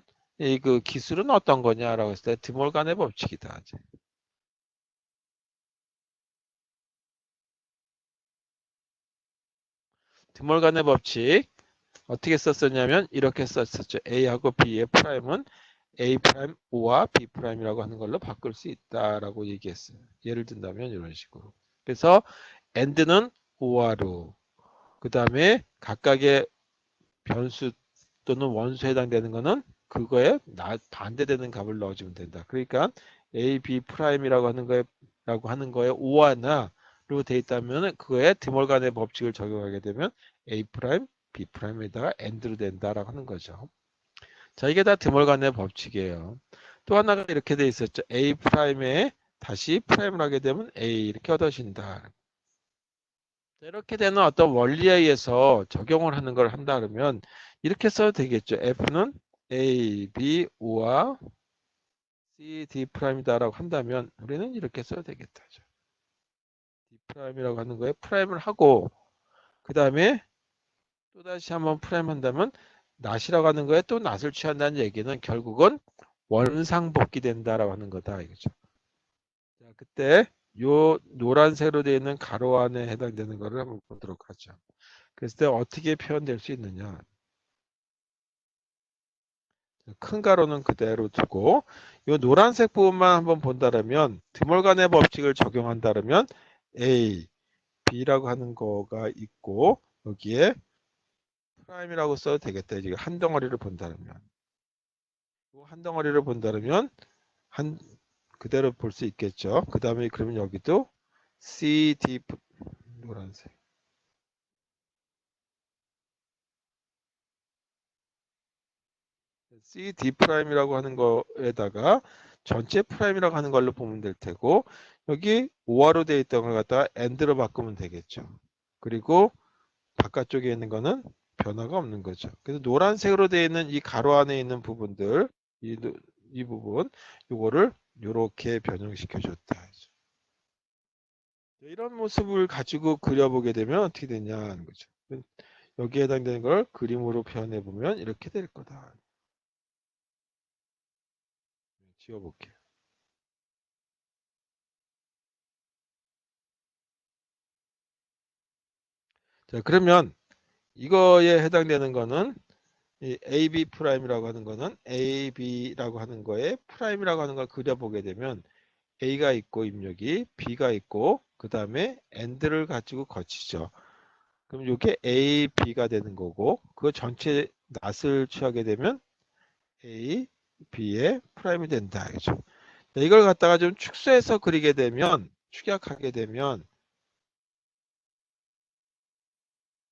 Speaker 1: 그 기술은 어떤 거냐라고 했을 때 드몰간의 법칙이다. 드몰간의 법칙 어떻게 썼었냐면 이렇게 썼었죠. A하고 B의 프라임은 A 프라임 O와 B 프라임이라고 하는 걸로 바꿀 수 있다라고 얘기했어요. 예를 든다면 이런 식으로. 그래서 AND는 O하로 그 다음에 각각의 변수 또는 원수에 해당되는 거는 그거에 반대되는 값을 넣어주면 된다. 그러니까 A, B 프라임이라고 하는 거에 O하나로 돼 있다면 그거에 드몰간의 법칙을 적용하게 되면 A 프라임, B 프라임에다가 AND로 된다라고 하는 거죠. 자, 이게 다 드몰간의 법칙이에요. 또 하나가 이렇게 돼 있었죠. A 프라임에 다시 프라임을 하게 되면 A 이렇게 얻어진다. 이렇게 되는 어떤 원리에 의해서 적용을 하는 걸 한다 그러면 이렇게 써도 되겠죠. F는 A, B, O와 C, D 프라임이다라고 한다면 우리는 이렇게 써도 되겠다. D 프라임이라고 하는 거에 프라임을 하고 그 다음에 또 다시 한번 프라임 한다면 낫이라고 하는 거에 또 낫을 취한다는 얘기는 결국은 원상복귀 된다라고 하는 거다 이거죠. 자, 그때 요 노란색으로 되어 있는 가로 안에 해당되는 거를 한번 보도록 하죠. 그랬을 때 어떻게 표현될 수 있느냐. 큰 가로는 그대로 두고 이 노란색 부분만 한번 본다면 드몰간의 법칙을 적용한다면 A, B라고 하는 거가 있고 여기에 프라임이라고 써도 되겠다. 지금 한 덩어리를 본다면 한 덩어리를 본다면 한 그대로 볼 수 있겠죠. 그 다음에 그러면 여기도 C, D 노란색 C, D 프라임이라고 하는 거에다가 전체 프라임이라고 하는 걸로 보면 될 테고 여기 5화로 되어 있던 걸 갖다가 AND로 바꾸면 되겠죠. 그리고 바깥쪽에 있는 거는 변화가 없는 거죠. 그래서 노란색으로 되어 있는 이 가로 안에 있는 부분들 이 부분 요거를 이렇게 변형시켜 줬다. 이런 모습을 가지고 그려보게 되면 어떻게 되냐 하는 거죠. 여기에 해당되는 걸 그림으로 표현해 보면 이렇게 될 거다. 지워볼게요. 자, 그러면 이거에 해당되는 거는 이 AB 프라임이라고 하는 거는 AB라고 하는 거에 프라임이라고 하는 걸 그려보게 되면 A가 있고 입력이 B가 있고 그 다음에 and를 가지고 거치죠. 그럼 이게 A, B가 되는 거고 그거 전체 낫을 취하게 되면 A, B의 프라임이 된다. 그죠? 이걸 갖다가 좀 축소해서 그리게 되면 축약하게 되면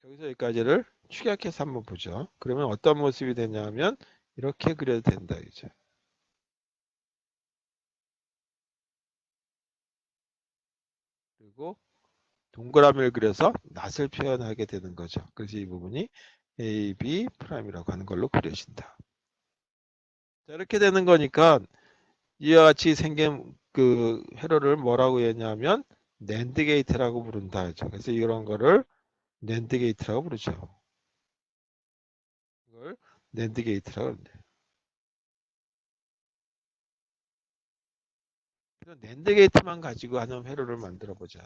Speaker 1: 여기서 여기까지를 축약해서 한번 보죠. 그러면 어떤 모습이 되냐면 이렇게 그려도 된다. 그죠? 그리고 동그라미를 그려서 낫을 표현하게 되는 거죠. 그래서 이 부분이 A, B 프라임이라고 하는 걸로 그려진다. 자, 이렇게 되는 거니까 이와 같이 생긴 그 회로를 뭐라고 했냐면 낸드 게이트라고 부른다. 그죠? 그래서 이런 거를 낸드 게이트라고 부르죠. 이걸 낸드 게이트라고 합니다. 그래서 낸드 게이트만 가지고 하는 회로를 만들어 보자.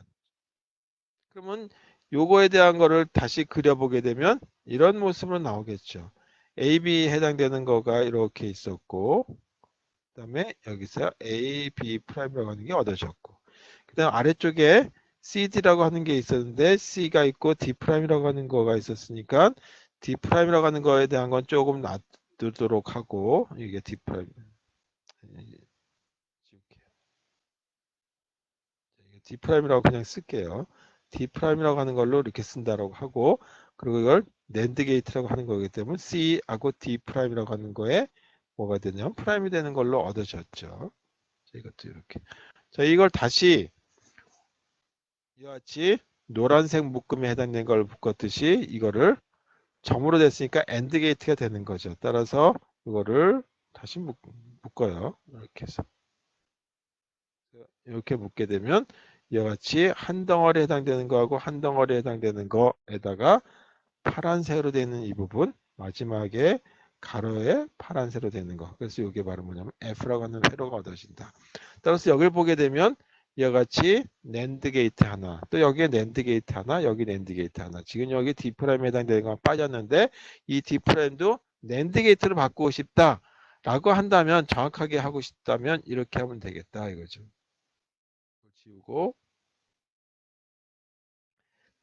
Speaker 1: 그러면 요거에 대한 거를 다시 그려보게 되면 이런 모습으로 나오겠죠. AB 해당되는 거가 이렇게 있었고 그 다음에 여기서 A, B 프라임이라고 하는 게 얻어졌고 그 다음 아래쪽에 CD라고 하는 게 있었는데 C가 있고 D 프라임이라고 하는 거가 있었으니까 D 프라임이라고 하는 거에 대한 건 조금 놔두도록 하고 이게 D 프라임 D 프라임이라고 그냥 쓸게요. D 프라임이라고 하는 걸로 이렇게 쓴다라고 하고 그리고 이걸 낸드 게이트라고 하는 거기 때문에 C하고 D 프라임이라고 하는 거에 뭐가 되냐면 프라임이 되는 걸로 얻어졌죠. 자, 이것도 이렇게. 자, 이걸 다시 이와 같이 노란색 묶음에 해당되는 걸 묶었듯이 이거를 점으로 됐으니까 엔드 게이트가 되는 거죠. 따라서 이거를 다시 묶어요. 이렇게 해서 이렇게 묶게 되면 이와 같이 한 덩어리에 해당되는 거하고 한 덩어리에 해당되는 거에다가 파란색으로 되는 이 부분 마지막에 가로에 파란색으로 되는 거. 그래서 이게 바로 뭐냐면 F라고 하는 회로가 얻어진다. 따라서 여기를 보게 되면 이와 같이 낸드 게이트 하나, 또 여기에 낸드 게이트 하나, 여기 낸드 게이트 하나. 지금 여기 D 프라임에 해당되는 건 빠졌는데 이 D 프라임도 낸드 게이트로 바꾸고 싶다. 라고 한다면 정확하게 하고 싶다면 이렇게 하면 되겠다 이거죠. 지우고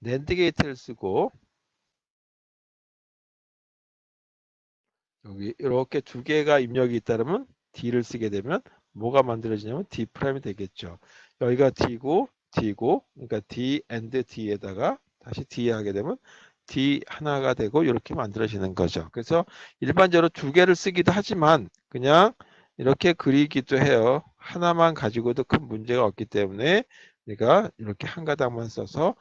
Speaker 1: 낸드 게이트를 쓰고 여기 이렇게 두 개가 입력이 있다면 D를 쓰게 되면 뭐가 만들어지냐면 D 프라임이 되겠죠. 여기가 D고 D고 그러니까 D and D에다가 다시 D 하게 되면 D 하나가 되고 이렇게 만들어지는 거죠. 그래서 일반적으로 두 개를 쓰기도 하지만 그냥 이렇게 그리기도 해요. 하나만 가지고도 큰 문제가 없기 때문에 내가 이렇게 한 가닥만 써서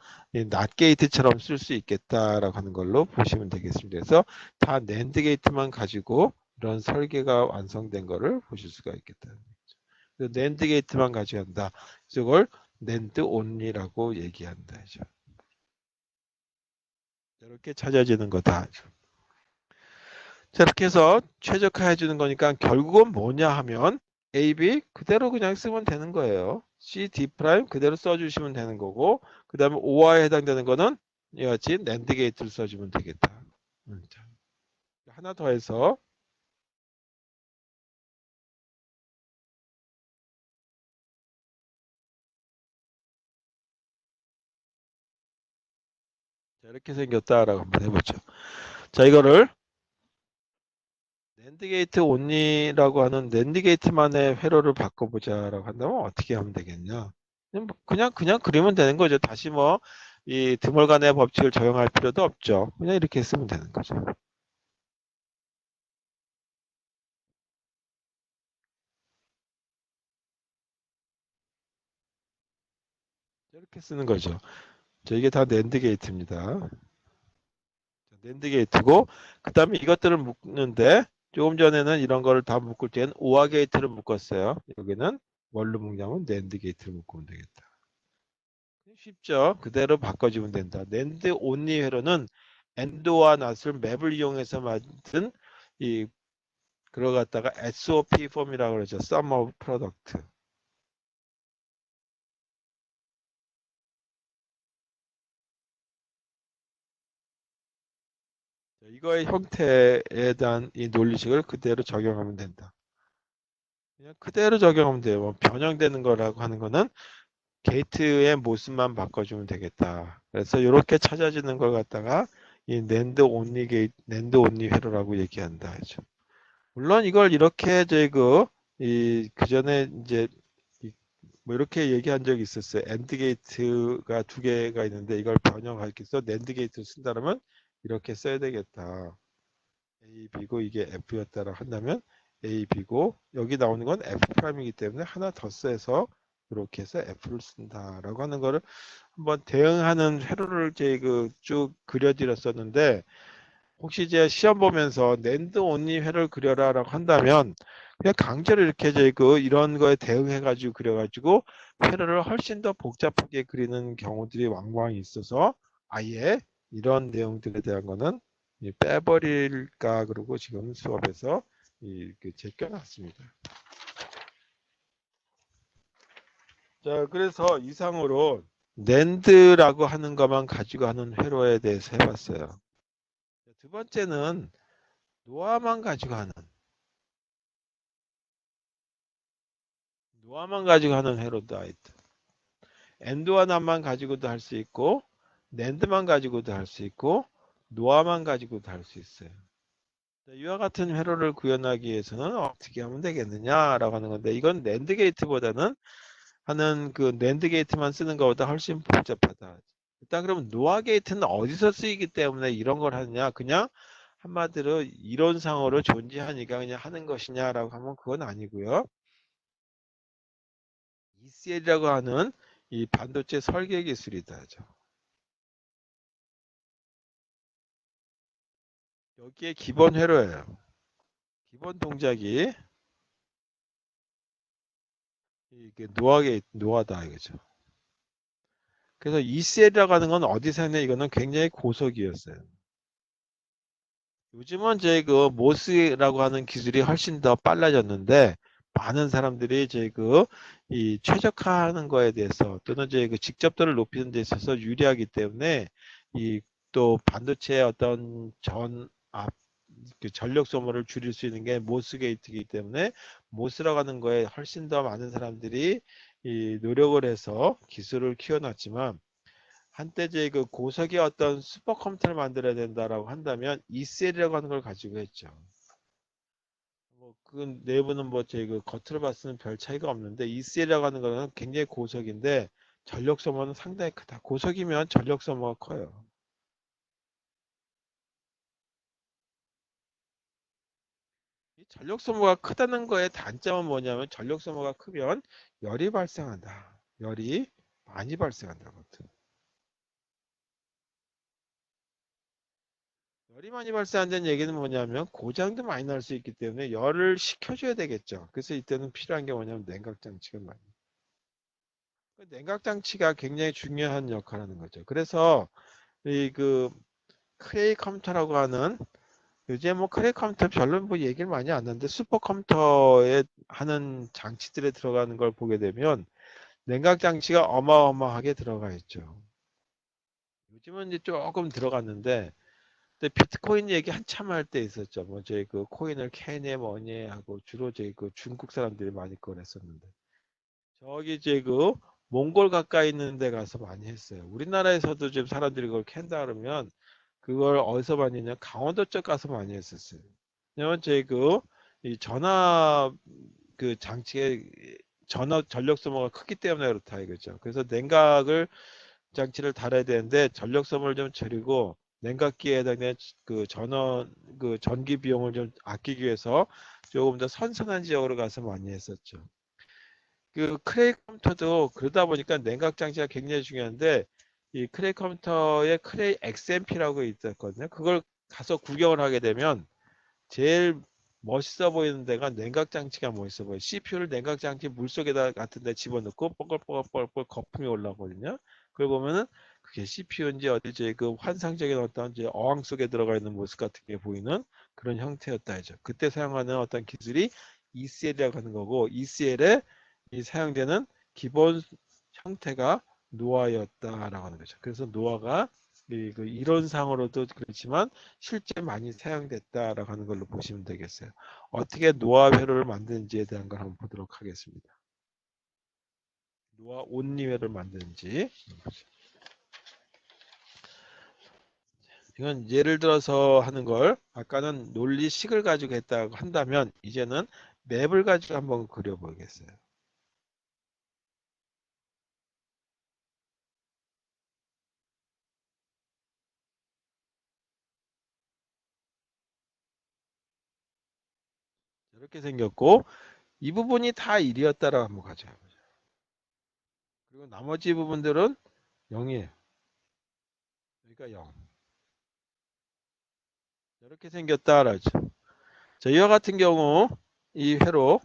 Speaker 1: 낫 게이트처럼 쓸 수 있겠다라고 하는 걸로 보시면 되겠습니다. 그래서 다 낸드 게이트만 가지고 이런 설계가 완성된 거를 보실 수가 있겠다. 낸드 게이트만 가지고 한다. 이걸 낸드 온리라고 얘기한다. 이렇게 찾아지는 거다. 자, 이렇게 해서 최적화해 주는 거니까 결국은 뭐냐 하면 A, B 그대로 그냥 쓰면 되는 거예요. C, D 프라임 그대로 써주시면 되는 거고 그 다음에 OR에 해당되는 거는 이와 같이 낸드 게이트를 써주면 되겠다. 자, 하나 더 해서 자, 이렇게 생겼다라고 한번 해보죠. 자, 이거를 낸드 게이트 온리라고 하는 낸드 게이트만의 회로를 바꿔보자라고 한다면 어떻게 하면 되겠냐? 그냥 그리면 되는 거죠. 다시 뭐 이 드몰간의 법칙을 적용할 필요도 없죠. 그냥 이렇게 쓰면 되는 거죠. 이렇게 쓰는 거죠. 자, 이게 다 낸드 게이트입니다. 낸드 게이트고 그 다음에 이것들을 묶는데 조금 전에는 이런 거를 다 묶을 때는 오아 게이트를 묶었어요. 여기는 뭘로 묶냐면 낸드 게이트를 묶으면 되겠다. 쉽죠. 그대로 바꿔주면 된다. 낸드 온리 회로는 엔드와 낫을 맵을 이용해서 만든 이 그걸 갖다가 SOP 폼이라고 그러죠. Sum of Product. 이거의 형태에 대한 이 논리식을 그대로 적용하면 된다. 그냥 그대로 적용하면 돼요. 뭐 변형되는 거라고 하는 거는 게이트의 모습만 바꿔주면 되겠다. 그래서 이렇게 찾아지는 걸 갖다가 이 낸드 온리 게이트, 낸드 온리 회로라고 얘기한다. 하죠. 물론 이걸 이렇게 그 전에 이제 뭐 이렇게 얘기한 적이 있었어요. 엔드 게이트가 두 개가 있는데 이걸 번역하기 위해서 낸드 게이트를 쓴다면 이렇게 써야 되겠다. A, B고 이게 F였다라고 한다면 A, B고 여기 나오는 건 F 프라임이기 때문에 하나 더 써서 이렇게 해서 F를 쓴다라고 하는 거를 한번 대응하는 회로를 이제 쭉 그려드렸었는데 혹시 이제 시험 보면서 낸드 온리 회를 그려라라고 한다면 그냥 강제로 이렇게 이제 이런 거에 대응해 가지고 그려가지고 회로를 훨씬 더 복잡하게 그리는 경우들이 왕왕 있어서 아예 이런 내용들에 대한 거는 빼버릴까 그러고 지금 수업에서 제껴놨습니다. 자, 그래서 이상으로 낸드라고 하는 것만 가지고 하는 회로에 대해서 해봤어요. 두 번째는 노화만 가지고 하는 노화만 가지고 하는 회로도 있다. 엔드와난만 가지고도 할 수 있고 낸드만 가지고도 할 수 있고 노화만 가지고도 할 수 있어요. 이와 같은 회로를 구현하기 위해서는 어떻게 하면 되겠느냐라고 하는 건데 이건 낸드 게이트보다는 하는 그 낸드 게이트만 쓰는 것보다 훨씬 복잡하다. 일단 그러면 노화 게이트는 어디서 쓰이기 때문에 이런 걸 하느냐? 그냥 한마디로 이론상으로 존재하니까 그냥 하는 것이냐라고 하면 그건 아니고요. ECL이라고 하는 이 반도체 설계 기술이다. 하죠. 여기에 기본 회로예요. 기본 동작이 이게 노화다 이거죠. 그래서 ECL이라고 하는 건 어디서 했냐 이거는 굉장히 고속이었어요. 요즘은 이제 모스라고 하는 기술이 훨씬 더 빨라졌는데 많은 사람들이 이제 이 최적화하는 거에 대해서 또는 이제 직접도를 높이는 데 있어서 유리하기 때문에 이 또 반도체의 어떤 전력 소모를 줄일 수 있는 게 모스 게이트이기 때문에 모스라고 하는 거에 훨씬 더 많은 사람들이 이 노력을 해서 기술을 키워놨지만 한때 이제 고속의 어떤 슈퍼컴퓨터를 만들어야 된다라고 한다면 ECL이라고 하는 걸 가지고 했죠. 뭐 그 내부는 뭐 제 겉으로 봤을 때는 별 차이가 없는데 ECL이라고 하는 거는 굉장히 고속인데 전력 소모는 상당히 크다. 고속이면 전력 소모가 커요. 이 전력 소모가 크다는 거의 단점은 뭐냐면 전력 소모가 크면 열이 발생한다. 열이 많이 발생한다거든. 열이 많이 발생한다는 얘기는 뭐냐면 고장도 많이 날 수 있기 때문에 열을 식혀줘야 되겠죠. 그래서 이때는 필요한 게 뭐냐면 냉각 장치가 많이. 그 냉각 장치가 굉장히 중요한 역할을 하는 거죠. 그래서 이 크레이 컴퓨터라고 하는 요새 뭐 크레이 컴퓨터 별로 뭐 얘기를 많이 안 하는데 슈퍼컴퓨터에 하는 장치들에 들어가는 걸 보게 되면 냉각 장치가 어마어마하게 들어가 있죠. 요즘은 이제 조금 들어갔는데 근데 비트코인 얘기 한참 할 때 있었죠. 뭐 저희 코인을 캐네 뭐니 하고 주로 저희 중국 사람들이 많이 꺼냈었는데 저기 이제 몽골 가까이 있는 데 가서 많이 했어요. 우리나라에서도 지금 사람들이 그걸 캔다 그러면 그걸 어디서 많이 했냐 강원도 쪽 가서 많이 했었어요. 왜냐면 저희 이 전압 장치의 전력 소모가 크기 때문에 그렇다 이거죠. 그래서 냉각을 장치를 달아야 되는데 전력 소모를 좀 줄이고 냉각기에 해당되는 전원 전기 비용을 좀 아끼기 위해서 조금 더 선선한 지역으로 가서 많이 했었죠. 크레이 컴퓨터도 그러다 보니까 냉각 장치가 굉장히 중요한데 이 크레이 컴퓨터에 크레이 XMP라고 있었거든요. 그걸 가서 구경을 하게 되면 제일 멋있어 보이는 데가 냉각 장치가 멋있어 보여요. CPU를 냉각 장치 물속에다 같은 데 집어넣고 뻐글뻐글뻐글 거품이 올라오거든요. 그걸 보면은 그게 CPU인지 어디지 환상적인 어떤 이제 어항 속에 들어가 있는 모습 같은 게 보이는 그런 형태였다 하죠. 그때 사용하는 어떤 기술이 ECL이라고 하는 거고 ECL에 이 사용되는 기본 형태가 노아였다라고 하는 거죠. 그래서 노아가 이론상으로도 그렇지만 실제 많이 사용됐다라고 하는 걸로 보시면 되겠어요. 어떻게 노화 회로를 만드는지에 대한 걸 한번 보도록 하겠습니다. 누와 온리회를 만드는지. 이건 예를 들어서 하는 걸 아까는 논리식을 가지고 했다고 한다면 이제는 맵을 가지고 한번 그려보겠어요. 이렇게 생겼고 이 부분이 다 1이었다라고 한번 가져가보죠. 그리고 나머지 부분들은 0이에요. 여기가 0. 이렇게 생겼다라죠. 자, 이와 같은 경우 이 회로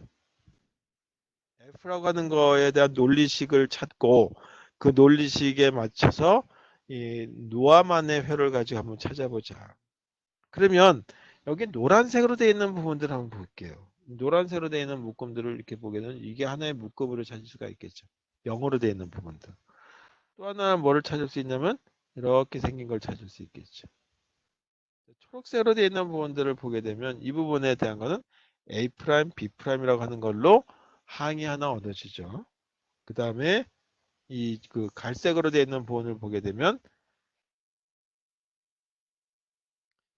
Speaker 1: F라고 하는 거에 대한 논리식을 찾고 그 논리식에 맞춰서 이 노아만의 회를 가지고 한번 찾아보자. 그러면 여기 노란색으로 되어 있는 부분들을 한번 볼게요. 노란색으로 되어 있는 묶음들을 이렇게 보게 되면 이게 하나의 묶음으로 찾을 수가 있겠죠. 0으로 되어 있는 부분들. 또 하나 뭐를 찾을 수 있냐면 이렇게 생긴 걸 찾을 수 있겠죠. 초록색으로 되어 있는 부분들을 보게 되면 이 부분에 대한 거는 A', B'이라고 하는 걸로 항이 하나 얻어지죠. 그 다음에 이 그 갈색으로 되어 있는 부분을 보게 되면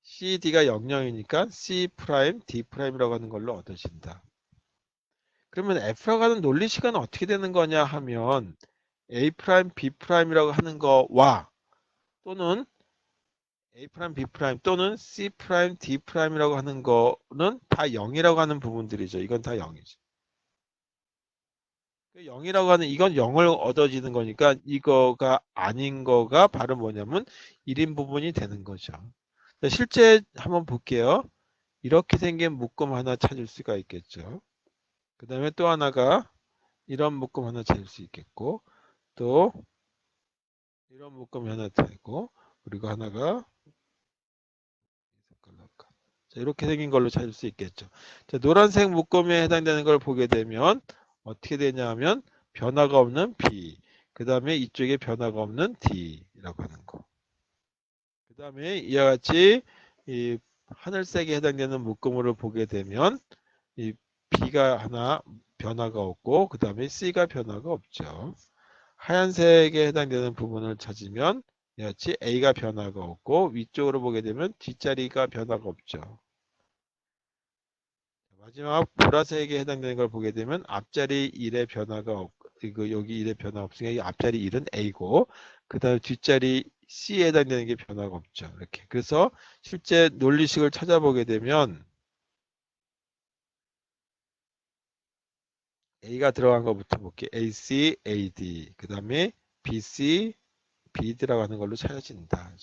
Speaker 1: CD가 00이니까 C', D'이라고 하는 걸로 얻어진다. 그러면 F라고 하는 논리 시간은 어떻게 되는 거냐 하면 A', B'이라고 하는 거와 또는 A', B' 또는 C', D'이라고 하는 거는 다 0이라고 하는 부분들이죠. 이건 다 0이죠. 0이라고 하는 이건 0을 얻어지는 거니까 이거가 아닌 거가 바로 뭐냐면 1인 부분이 되는 거죠. 실제 한번 볼게요. 이렇게 생긴 묶음 하나 찾을 수가 있겠죠. 그 다음에 또 하나가 이런 묶음 하나 찾을 수 있겠고 또 이런 묶음이 하나 되고 그리고 하나가 자, 이렇게 생긴 걸로 찾을 수 있겠죠. 자, 노란색 묶음에 해당되는 걸 보게 되면 어떻게 되냐 하면 변화가 없는 B 그 다음에 이쪽에 변화가 없는 D라고 하는 거. 그 다음에 이와 같이 이 하늘색에 해당되는 묶음으로 보게 되면 이 B가 하나 변화가 없고 그 다음에 C가 변화가 없죠. 하얀색에 해당되는 부분을 찾으면 이와 같이 A가 변화가 없고 위쪽으로 보게 되면 뒷자리가 변화가 없죠. 마지막 보라색에 해당되는 걸 보게 되면 앞자리 1의 변화가 없고 이거 여기 1의 변화 없으니까 앞자리 1은 A고 그 다음 뒷자리 C에 해당되는 게 변화가 없죠. 이렇게. 그래서 실제 논리식을 찾아보게 되면 A가 들어간 것부터 볼게요. AC, AD 그 다음에 BC, BD라고 하는 걸로 찾아진다.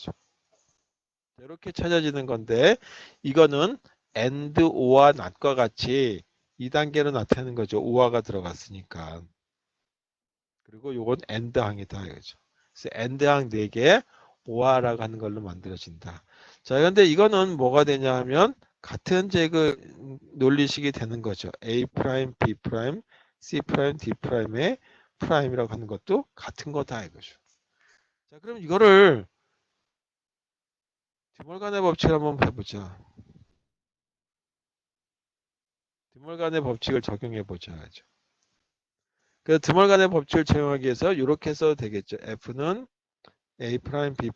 Speaker 1: 이렇게 찾아지는 건데 이거는 AND, O와 NOT과 같이 2단계로 나타내는 거죠. OR가 들어갔으니까. 그리고 요건 AND항이다 이거죠. 그래서 AND항 4개 OR라고 하는 걸로 만들어진다. 자, 그런데 이거는 뭐가 되냐 하면 같은 그 논리식이 되는 거죠. A', B', C', D'의 프라임이라고 하는 것도 같은 거다 이거죠. 자, 그럼 이거를 드몰간의 법칙을 한번 해보자. 드몰간의 법칙을 적용해 보자 하죠. 그래서 드몰간의 법칙을 적용하기 위해서 이렇게 써도 되겠죠. F는 A', B',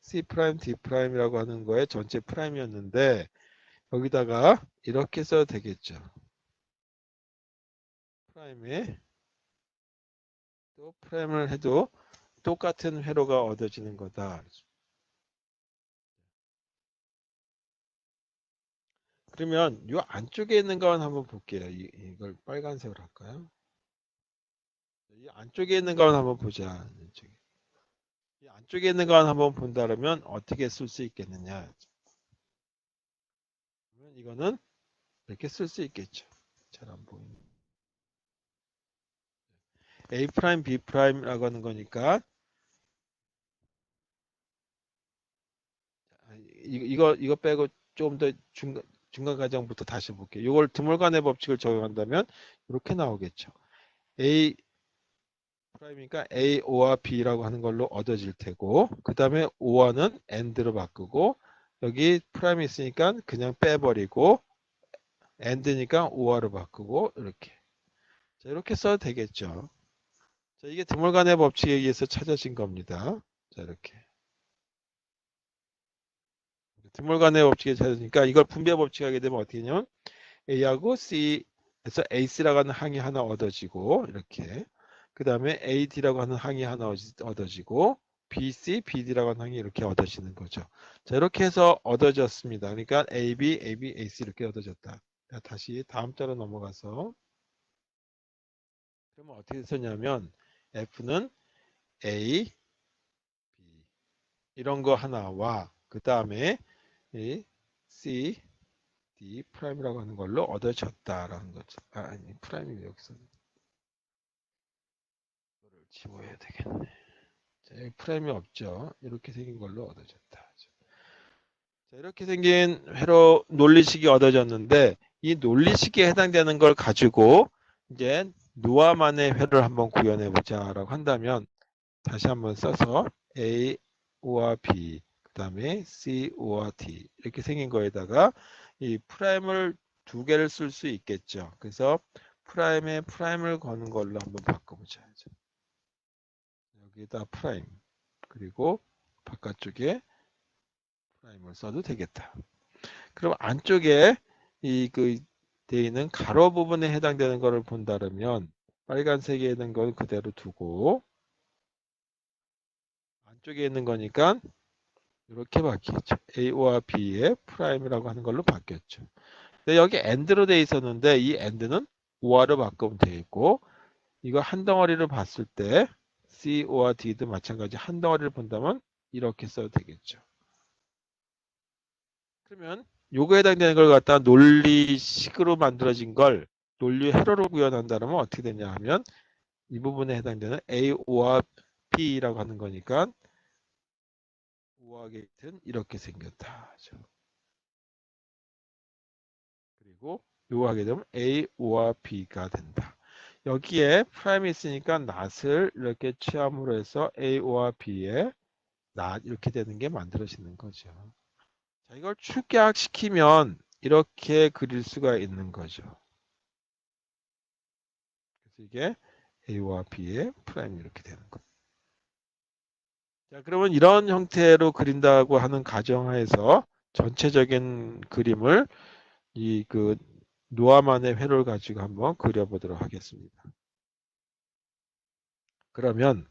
Speaker 1: C', D'이라고 하는 거에 전체 프라임이었는데 여기다가 이렇게 써도 되겠죠. 프라임에 또 프라임을 해도 똑같은 회로가 얻어지는 거다. 그러면 이 안쪽에 있는 건 한번 볼게요. 이걸 빨간색으로 할까요? 이 안쪽에 있는 건 한번 보자. 이 안쪽에 있는 건 한번 본다면 어떻게 쓸 수 있겠느냐. 이거는 이렇게 쓸 수 있겠죠. 잘 안 보이네. A', B'라고 하는 거니까 이거 빼고 조금 더 중간 과정부터 다시 볼게요. 이걸 드몰간의 법칙을 적용한다면 이렇게 나오겠죠. A 프라임이니까 A, O와 B라고 하는 걸로 얻어질 테고 그 다음에 O와는 AND로 바꾸고 여기 프라임이 있으니까 그냥 빼버리고 AND니까 OR로 바꾸고 이렇게 자, 이렇게 써도 되겠죠. 자, 이게 드몰간의 법칙에 의해서 찾아진 겁니다. 자, 이렇게. 드몰간의 법칙에 찾아지니까 이걸 분배 법칙하게 되면 어떻게 되냐면 A하고 C에서 AC라고 하는 항이 하나 얻어지고 이렇게 그 다음에 AD라고 하는 항이 하나 얻어지고 BC, BD라고 하는 항이 이렇게 얻어지는 거죠. 자, 이렇게 해서 얻어졌습니다. 그러니까 AB, AB, AC 이렇게 얻어졌다. 자, 다시 다음 자로 넘어가서 그러면 어떻게 썼냐면 F는 A, B 이런 거 하나와 그 다음에 이 C, D 프라임이라고 하는 걸로 얻어졌다라는 거죠. 아니 프라임이 여기서 이거를 지워야 되겠네. 자, 여기 프라임이 없죠. 이렇게 생긴 걸로 얻어졌다. 자, 이렇게 생긴 회로 논리식이 얻어졌는데 이 논리식에 해당되는 걸 가지고 이제 노아만의 회를 한번 구현해 보자라고 한다면 다시 한번 써서 A, O와 B 그 다음에 C, O와 D 이렇게 생긴 거에다가 이 프라임을 두 개를 쓸 수 있겠죠. 그래서 프라임에 프라임을 거는 걸로 한번 바꿔보자. 여기다 프라임 그리고 바깥쪽에 프라임을 써도 되겠다. 그럼 안쪽에 이그 되어 있는 가로 부분에 해당되는 것을 본다면 빨간색에 있는 건 그대로 두고 안쪽에 있는 거니까 이렇게 바뀌었죠. A와 B의 프라임이라고 하는 걸로 바뀌었죠. 근데 여기 AND로 되어 있었는데 이 AND는 OR로 바꾸면 되겠고 이거 한 덩어리를 봤을 때 C와 D도 마찬가지 한 덩어리를 본다면 이렇게 써도 되겠죠. 그러면 요거에 해당되는 걸 갖다 논리식으로 만들어진 걸 논리 회로로 구현한다면 어떻게 되냐 하면 이 부분에 해당되는 A와 B라고 하는 거니까 O와 게이트는 이렇게 생겼다. 그리고 요거 하게 되면 A와 B가 된다. 여기에 프라임이 있으니까 낫을 이렇게 취함으로 해서 A와 B의 낫 이렇게 되는 게 만들어지는 거죠. 자, 이걸 축약시키면 이렇게 그릴 수가 있는 거죠. 그래서 이게 A와 B의 프라임이 이렇게 되는 거예요. 자, 그러면 이런 형태로 그린다고 하는 가정하에서 전체적인 그림을 이 그 노아만의 회로를 가지고 한번 그려보도록 하겠습니다. 그러면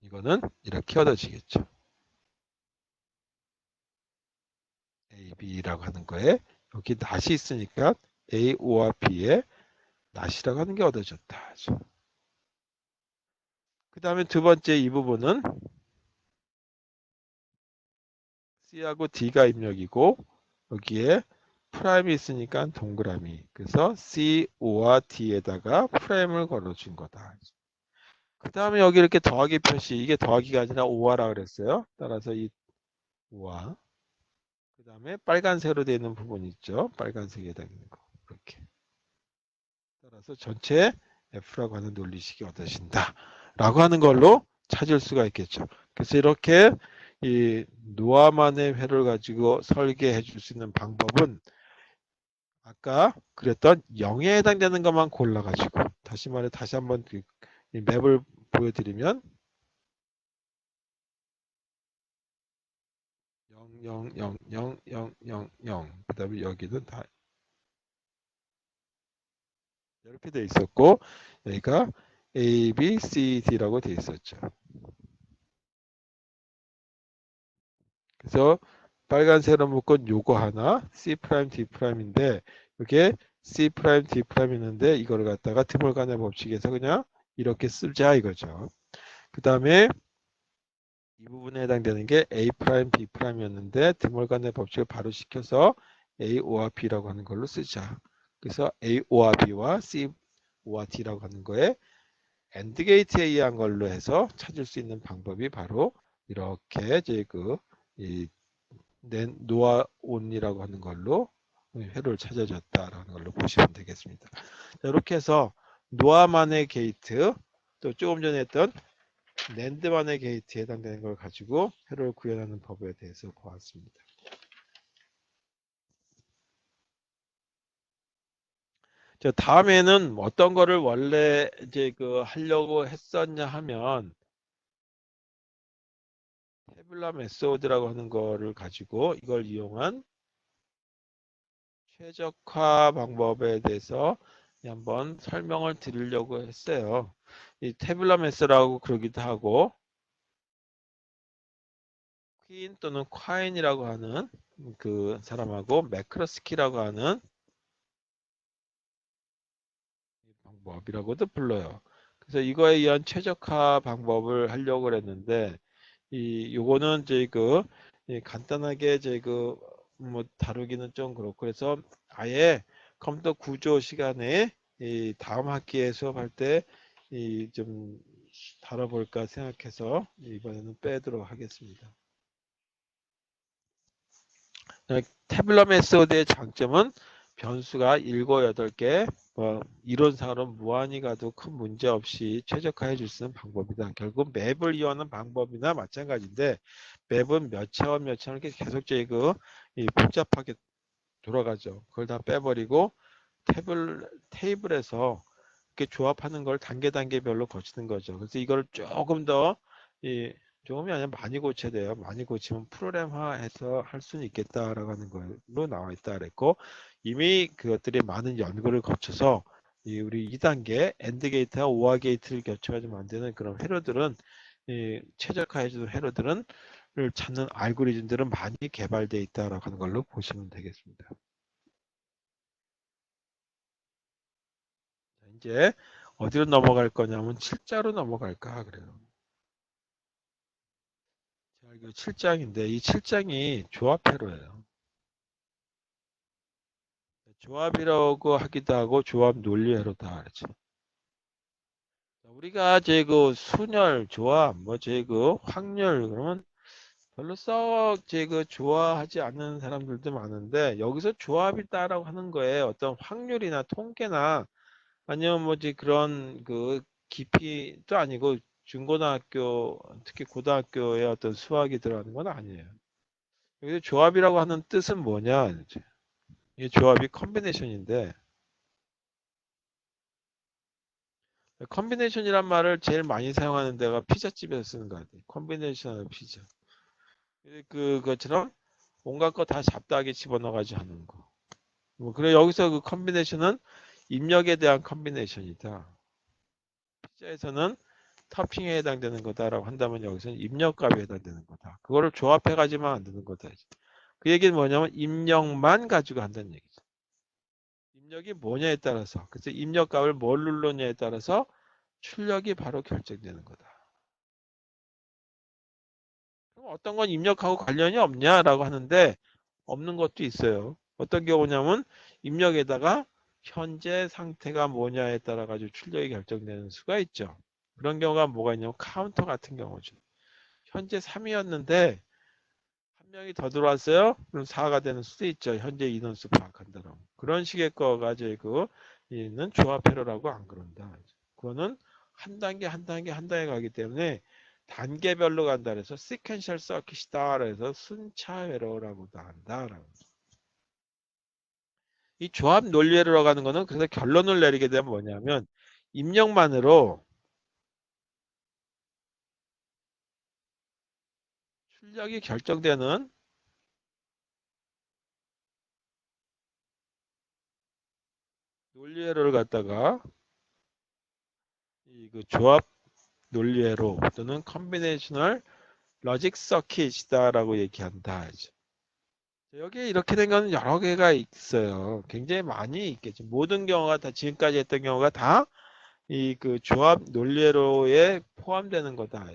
Speaker 1: 이거는 이렇게 얻어지겠죠. A, B라고 하는 거에 여기 낫이 있으니까 A, O와 B의 낫이라고 하는 게 얻어졌다. 그 다음에 두 번째 이 부분은 C하고 D가 입력이고 여기에 프라임이 있으니까 동그라미. 그래서 C, O와 D에다가 프라임을 걸어준 거다. 그 다음에 여기 이렇게 더하기 표시. 이게 더하기가 아니라 오화라 그랬어요. 따라서 이 오화. 그 다음에 빨간색으로 되어 있는 부분 있죠. 빨간색에 해당되는 거. 이렇게. 따라서 전체 F라고 하는 논리식이 얻어진다. 라고 하는 걸로 찾을 수가 있겠죠. 그래서 이렇게 이 노아만의 회를 가지고 설계해 줄 수 있는 방법은 아까 그랬던 0에 해당되는 것만 골라가지고 다시 말해 다시 한번 이 맵을 보여드리면 0, 0, 0, 0, 0, 0, 0. 그 다음에 여기는 다 이렇게 돼 있었고 여기가 A, B, C, D라고 돼 있었죠. 그래서 빨간색으로 묶은 요거 하나 C 프라임 D 프라임인데 이게 C 프라임 D 프라임 있는데 이거를 갖다가 드몰간의 법칙에서 그냥 이렇게 쓰자 이거죠. 그 다음에 이 부분에 해당되는 게 A 프라임 B 프라임이었는데 드몰간의 법칙을 바로 시켜서 A O와 B라고 하는 걸로 쓰자. 그래서 A O와 B와 C O와 D라고 하는 거에 AND 게이트에 의한 걸로 해서 찾을 수 있는 방법이 바로 이렇게 이제 이 노아 온이라고 하는 걸로 회로를 찾아줬다라는 걸로 보시면 되겠습니다. 자, 이렇게 해서 노아만의 게이트 또 조금 전에 했던 낸드만의 게이트에 해당되는 걸 가지고 회로를 구현하는 법에 대해서 보았습니다. 저 다음에는 어떤 거를 원래 이제 그 하려고 했었냐 하면 태블라 메소드라고 하는 거를 가지고 이걸 이용한 최적화 방법에 대해서 한번 설명을 드리려고 했어요. 이 태블라 메소드라고 그러기도 하고 퀸 또는 콰인이라고 하는 그 사람하고 매크로스키라고 하는 방법이라고도 불러요. 그래서 이거에 의한 최적화 방법을 하려고 했는데 요거는 이제 간단하게 뭐 다루기는 좀 그렇고 그래서 아예 컴퓨터 구조 시간에 이 다음 학기에 수업할 때 좀 다뤄볼까 생각해서 이번에는 빼도록 하겠습니다. 태블러 메소드의 장점은 변수가 7, 8개, 이론상으로 무한히 가도 큰 문제 없이 최적화해 줄 수 있는 방법이다. 결국 맵을 이용하는 방법이나 마찬가지인데 맵은 몇 차원 몇 차원 이렇게 계속 복잡하게 돌아가죠. 그걸 다 빼버리고 테이블에서 이렇게 조합하는 걸 단계별로 거치는 거죠. 그래서 이걸 조금 더 조금이 아니라 많이 고쳐야 돼요. 많이 고치면 프로그램화해서 할 수는 있겠다라고 하는 걸로 나와 있다 그랬고 이미 그것들이 많은 연구를 거쳐서 우리 2단계 엔드 게이트와 오아 게이트를 겹쳐가지고 만드는 그런 회로들은 최적화해주는 회로들은 를 찾는 알고리즘들은 많이 개발되어 있다라고 하는 걸로 보시면 되겠습니다. 이제 어디로 넘어갈 거냐면 7자로 넘어갈까 그래요. 자, 이거 7장인데 이 7장이 조합회로예요. 조합이라고 하기도 하고 조합 논리회로다 그러죠. 우리가 순열, 조합, 확률 그러면 별로 썩 좋아하지 않는 사람들도 많은데 여기서 조합이다라고 하는 거에 어떤 확률이나 통계나 아니면 그런 깊이도 아니고 중고등학교 특히 고등학교의 어떤 수학이 들어가는 건 아니에요. 여기서 조합이라고 하는 뜻은 뭐냐? 이 조합이 컨비네이션인데 컨비네이션이란 말을 제일 많이 사용하는 데가 피자집에서 쓰는 거 같아요. 컨비네이션 피자. 그것처럼 온갖 거 다 잡다하게 집어넣어가지고 하는 거. 그래 여기서 그 컨비네이션은 입력에 대한 컨비네이션이다. 피자에서는 토핑에 해당되는 거다라고 한다면 여기서는 입력값에 해당되는 거다. 그거를 조합해가지고만 안 되는 거다. 그 얘기는 뭐냐면 입력만 가지고 한다는 얘기죠. 입력이 뭐냐에 따라서 그래서 입력값을 뭘 눌렀냐에 따라서 출력이 바로 결정되는 거다. 그럼 어떤 건 입력하고 관련이 없냐라고 하는데 없는 것도 있어요. 어떤 경우냐면 입력에다가 현재 상태가 뭐냐에 따라 가지고 출력이 결정되는 수가 있죠. 그런 경우가 뭐가 있냐면 카운터 같은 경우죠. 현재 3이었는데 한 명이 더 들어왔어요. 그럼 4가 되는 수도 있죠. 현재 인원수 파악한다라고. 그런 식의 거가 있는 조합회로라고 안 그런다. 그거는 한 단계 한 단계 한 단계 가기 때문에 단계별로 간다 그래서 시퀀셜 서킷이다 그래서 순차회로라고도 한다라고. 이 조합 논리회로라고 하는 거는 그래서 결론을 내리게 되면 뭐냐면 입력만으로 출력이 결정되는 논리회로를 갖다가 그 조합 논리회로 또는 컨비네이셔널 로직 서킷이다라고 얘기한다. 여기에 이렇게 된 거는 여러 개가 있어요. 굉장히 많이 있겠죠. 모든 경우가 다 지금까지 했던 경우가 다 이 조합 논리회로에 포함되는 거다.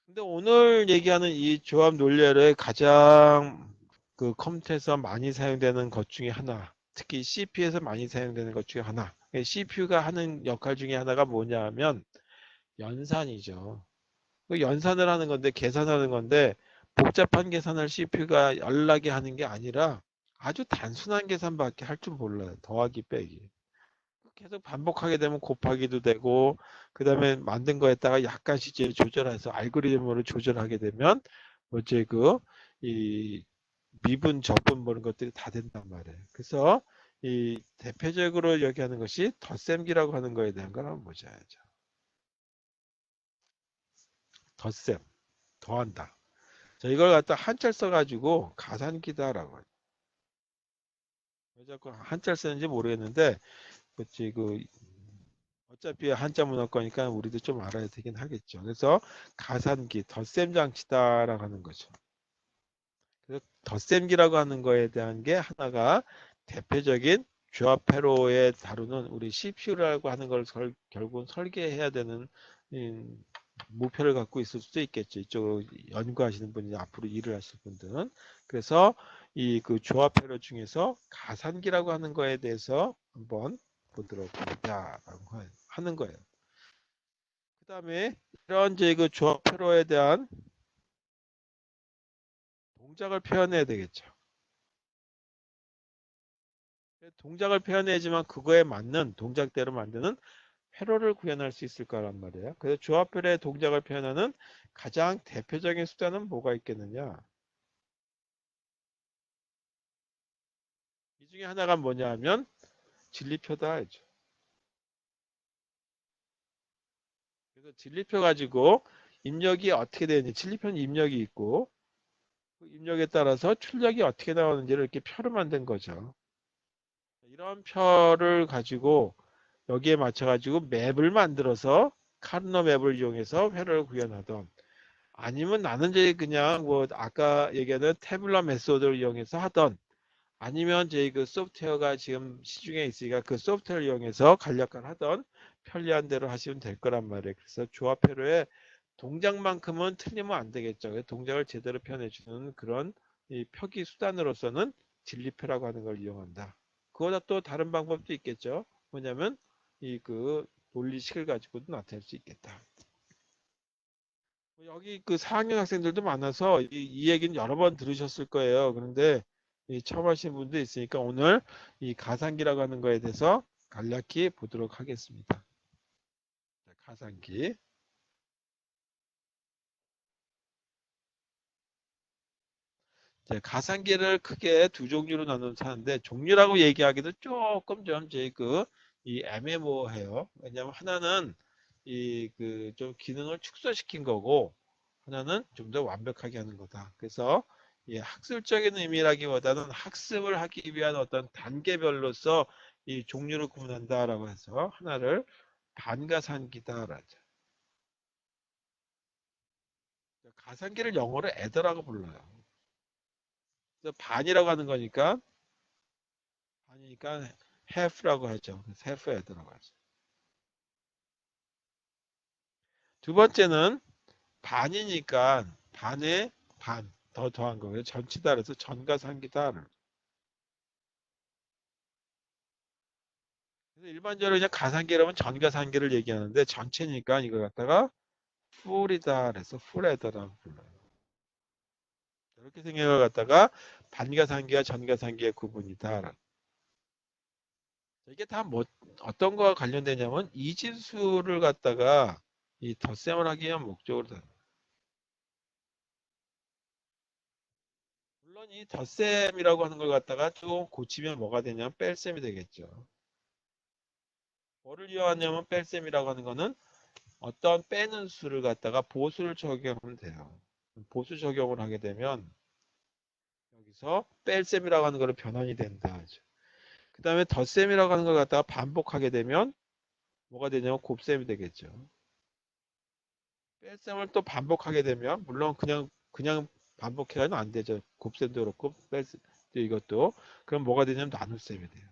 Speaker 1: 근데 오늘 얘기하는 이 조합 논리회로의 가장 컴퓨터에서 많이 사용되는 것 중에 하나, 특히 CPU에서 많이 사용되는 것 중에 하나. CPU가 하는 역할 중에 하나가 뭐냐 하면 연산이죠. 연산을 하는 건데 계산하는 건데 복잡한 계산을 CPU가 연락이 하는 게 아니라 아주 단순한 계산밖에 할 줄 몰라요. 더하기 빼기. 계속 반복하게 되면 곱하기도 되고 그 다음에 만든 거에다가 약간씩 이제 조절해서 알고리즘으로 조절하게 되면 어째 이 미분, 적분 뭐 이런 것들이 다 된단 말이에요. 그래서 이 대표적으로 얘기하는 것이 덧셈기라고 하는 거에 대한 걸 한번 보자야죠. 덧셈, 더한다. 자, 이걸 갖다 한자를 써가지고 가산기다라고 해요. 왜 자꾸 한자를 쓰는지 모르겠는데, 그치, 어차피 한자 문화권이니까 우리도 좀 알아야 되긴 하겠죠. 그래서 가산기, 덧셈 장치다라고 하는 거죠. 그래서 덧셈기라고 하는 거에 대한 게 하나가 대표적인 주합회로에 다루는 우리 CPU라고 하는 걸 결국은 설계해야 되는 목표를 갖고 있을 수도 있겠죠. 이쪽 연구하시는 분이 앞으로 일을 하실 분들은. 그래서 이 그 조합회로 중에서 가산기라고 하는 거에 대해서 한번 보도록 하는 거예요. 그 다음에 이런 이제 그 조합회로에 대한 동작을 표현해야 되겠죠. 동작을 표현해야지만 그거에 맞는 동작대로 만드는 회로를 구현할 수 있을 거란 말이에요. 그래서 조합회로의 동작을 표현하는 가장 대표적인 수단은 뭐가 있겠느냐? 이 중에 하나가 뭐냐 하면 진리표다 하죠. 그래서 진리표 가지고 입력이 어떻게 되는지, 진리표는 입력이 있고 그 입력에 따라서 출력이 어떻게 나오는지를 이렇게 표를 만든 거죠. 이런 표를 가지고 여기에 맞춰가지고 맵을 만들어서 카르노 맵을 이용해서 회로를 구현하던, 아니면 나는 이제 그냥 뭐 아까 얘기하는 태블러 메소드를 이용해서 하던, 아니면 저희 그 소프트웨어가 지금 시중에 있으니까 그 소프트웨어를 이용해서 간략한 하던, 편리한 대로 하시면 될 거란 말이에요. 그래서 조합회로의 동작만큼은 틀리면 안 되겠죠. 동작을 제대로 표현해주는 그런 이 표기 수단으로서는 진리표라고 하는 걸 이용한다. 그거보다 또 다른 방법도 있겠죠. 뭐냐면 이 그 논리식을 가지고도 나타낼 수 있겠다. 여기 그 4학년 학생들도 많아서 이 얘기는 여러 번 들으셨을 거예요. 그런데 이 처음 하시는 분도 있으니까 오늘 이 가상기라고 하는 거에 대해서 간략히 보도록 하겠습니다. 자, 가상기. 이제 가상기를 크게 두 종류로 나눠서 하는데, 종류라고 얘기하기도 조금 좀 저희 이 애매모호해요. 왜냐하면 하나는 이 그 좀 기능을 축소시킨 거고, 하나는 좀 더 완벽하게 하는 거다. 그래서 이 학술적인 의미라기보다는 학습을 하기 위한 어떤 단계별로서 이 종류를 구분한다라고 해서 하나를 반가상기다라죠. 가상기를 영어로 애더라고 불러요. 그래서 반이라고 하는 거니까, 아니니까 half라고 하죠. half에 들어가죠. 두 번째는 반이니까 반에 반 더 더한 거예요. 전치다 그래서 전가상기다. 그래서 일반적으로 그냥 가상기라면 전가상기를 얘기하는데, 전체니까 이걸 갖다가 풀이다 그래서 풀에더라고 불러요. 이렇게 생각을 갖다가 반가상기와 전가상기의 구분이다. 이게 다 뭐 어떤 거와 관련되냐면 이진수를 갖다가 이 덧셈을 하기 위한 목적으로 다. 물론 이 덧셈이라고 하는 걸 갖다가 좀 고치면 뭐가 되냐면 뺄셈이 되겠죠. 뭐를 이용하냐면 뺄셈이라고 하는 거는 어떤 빼는 수를 갖다가 보수를 적용하면 돼요. 보수 적용을 하게 되면 여기서 뺄셈이라고 하는 거를 변환이 된다. 그 다음에 덧셈이라고 하는 걸 갖다가 반복하게 되면 뭐가 되냐면 곱셈이 되겠죠. 뺄셈을 또 반복하게 되면 물론 그냥 반복해서는 안 되죠. 곱셈도 그렇고 뺄셈도 이것도. 그럼 뭐가 되냐면 나눗셈이 돼요.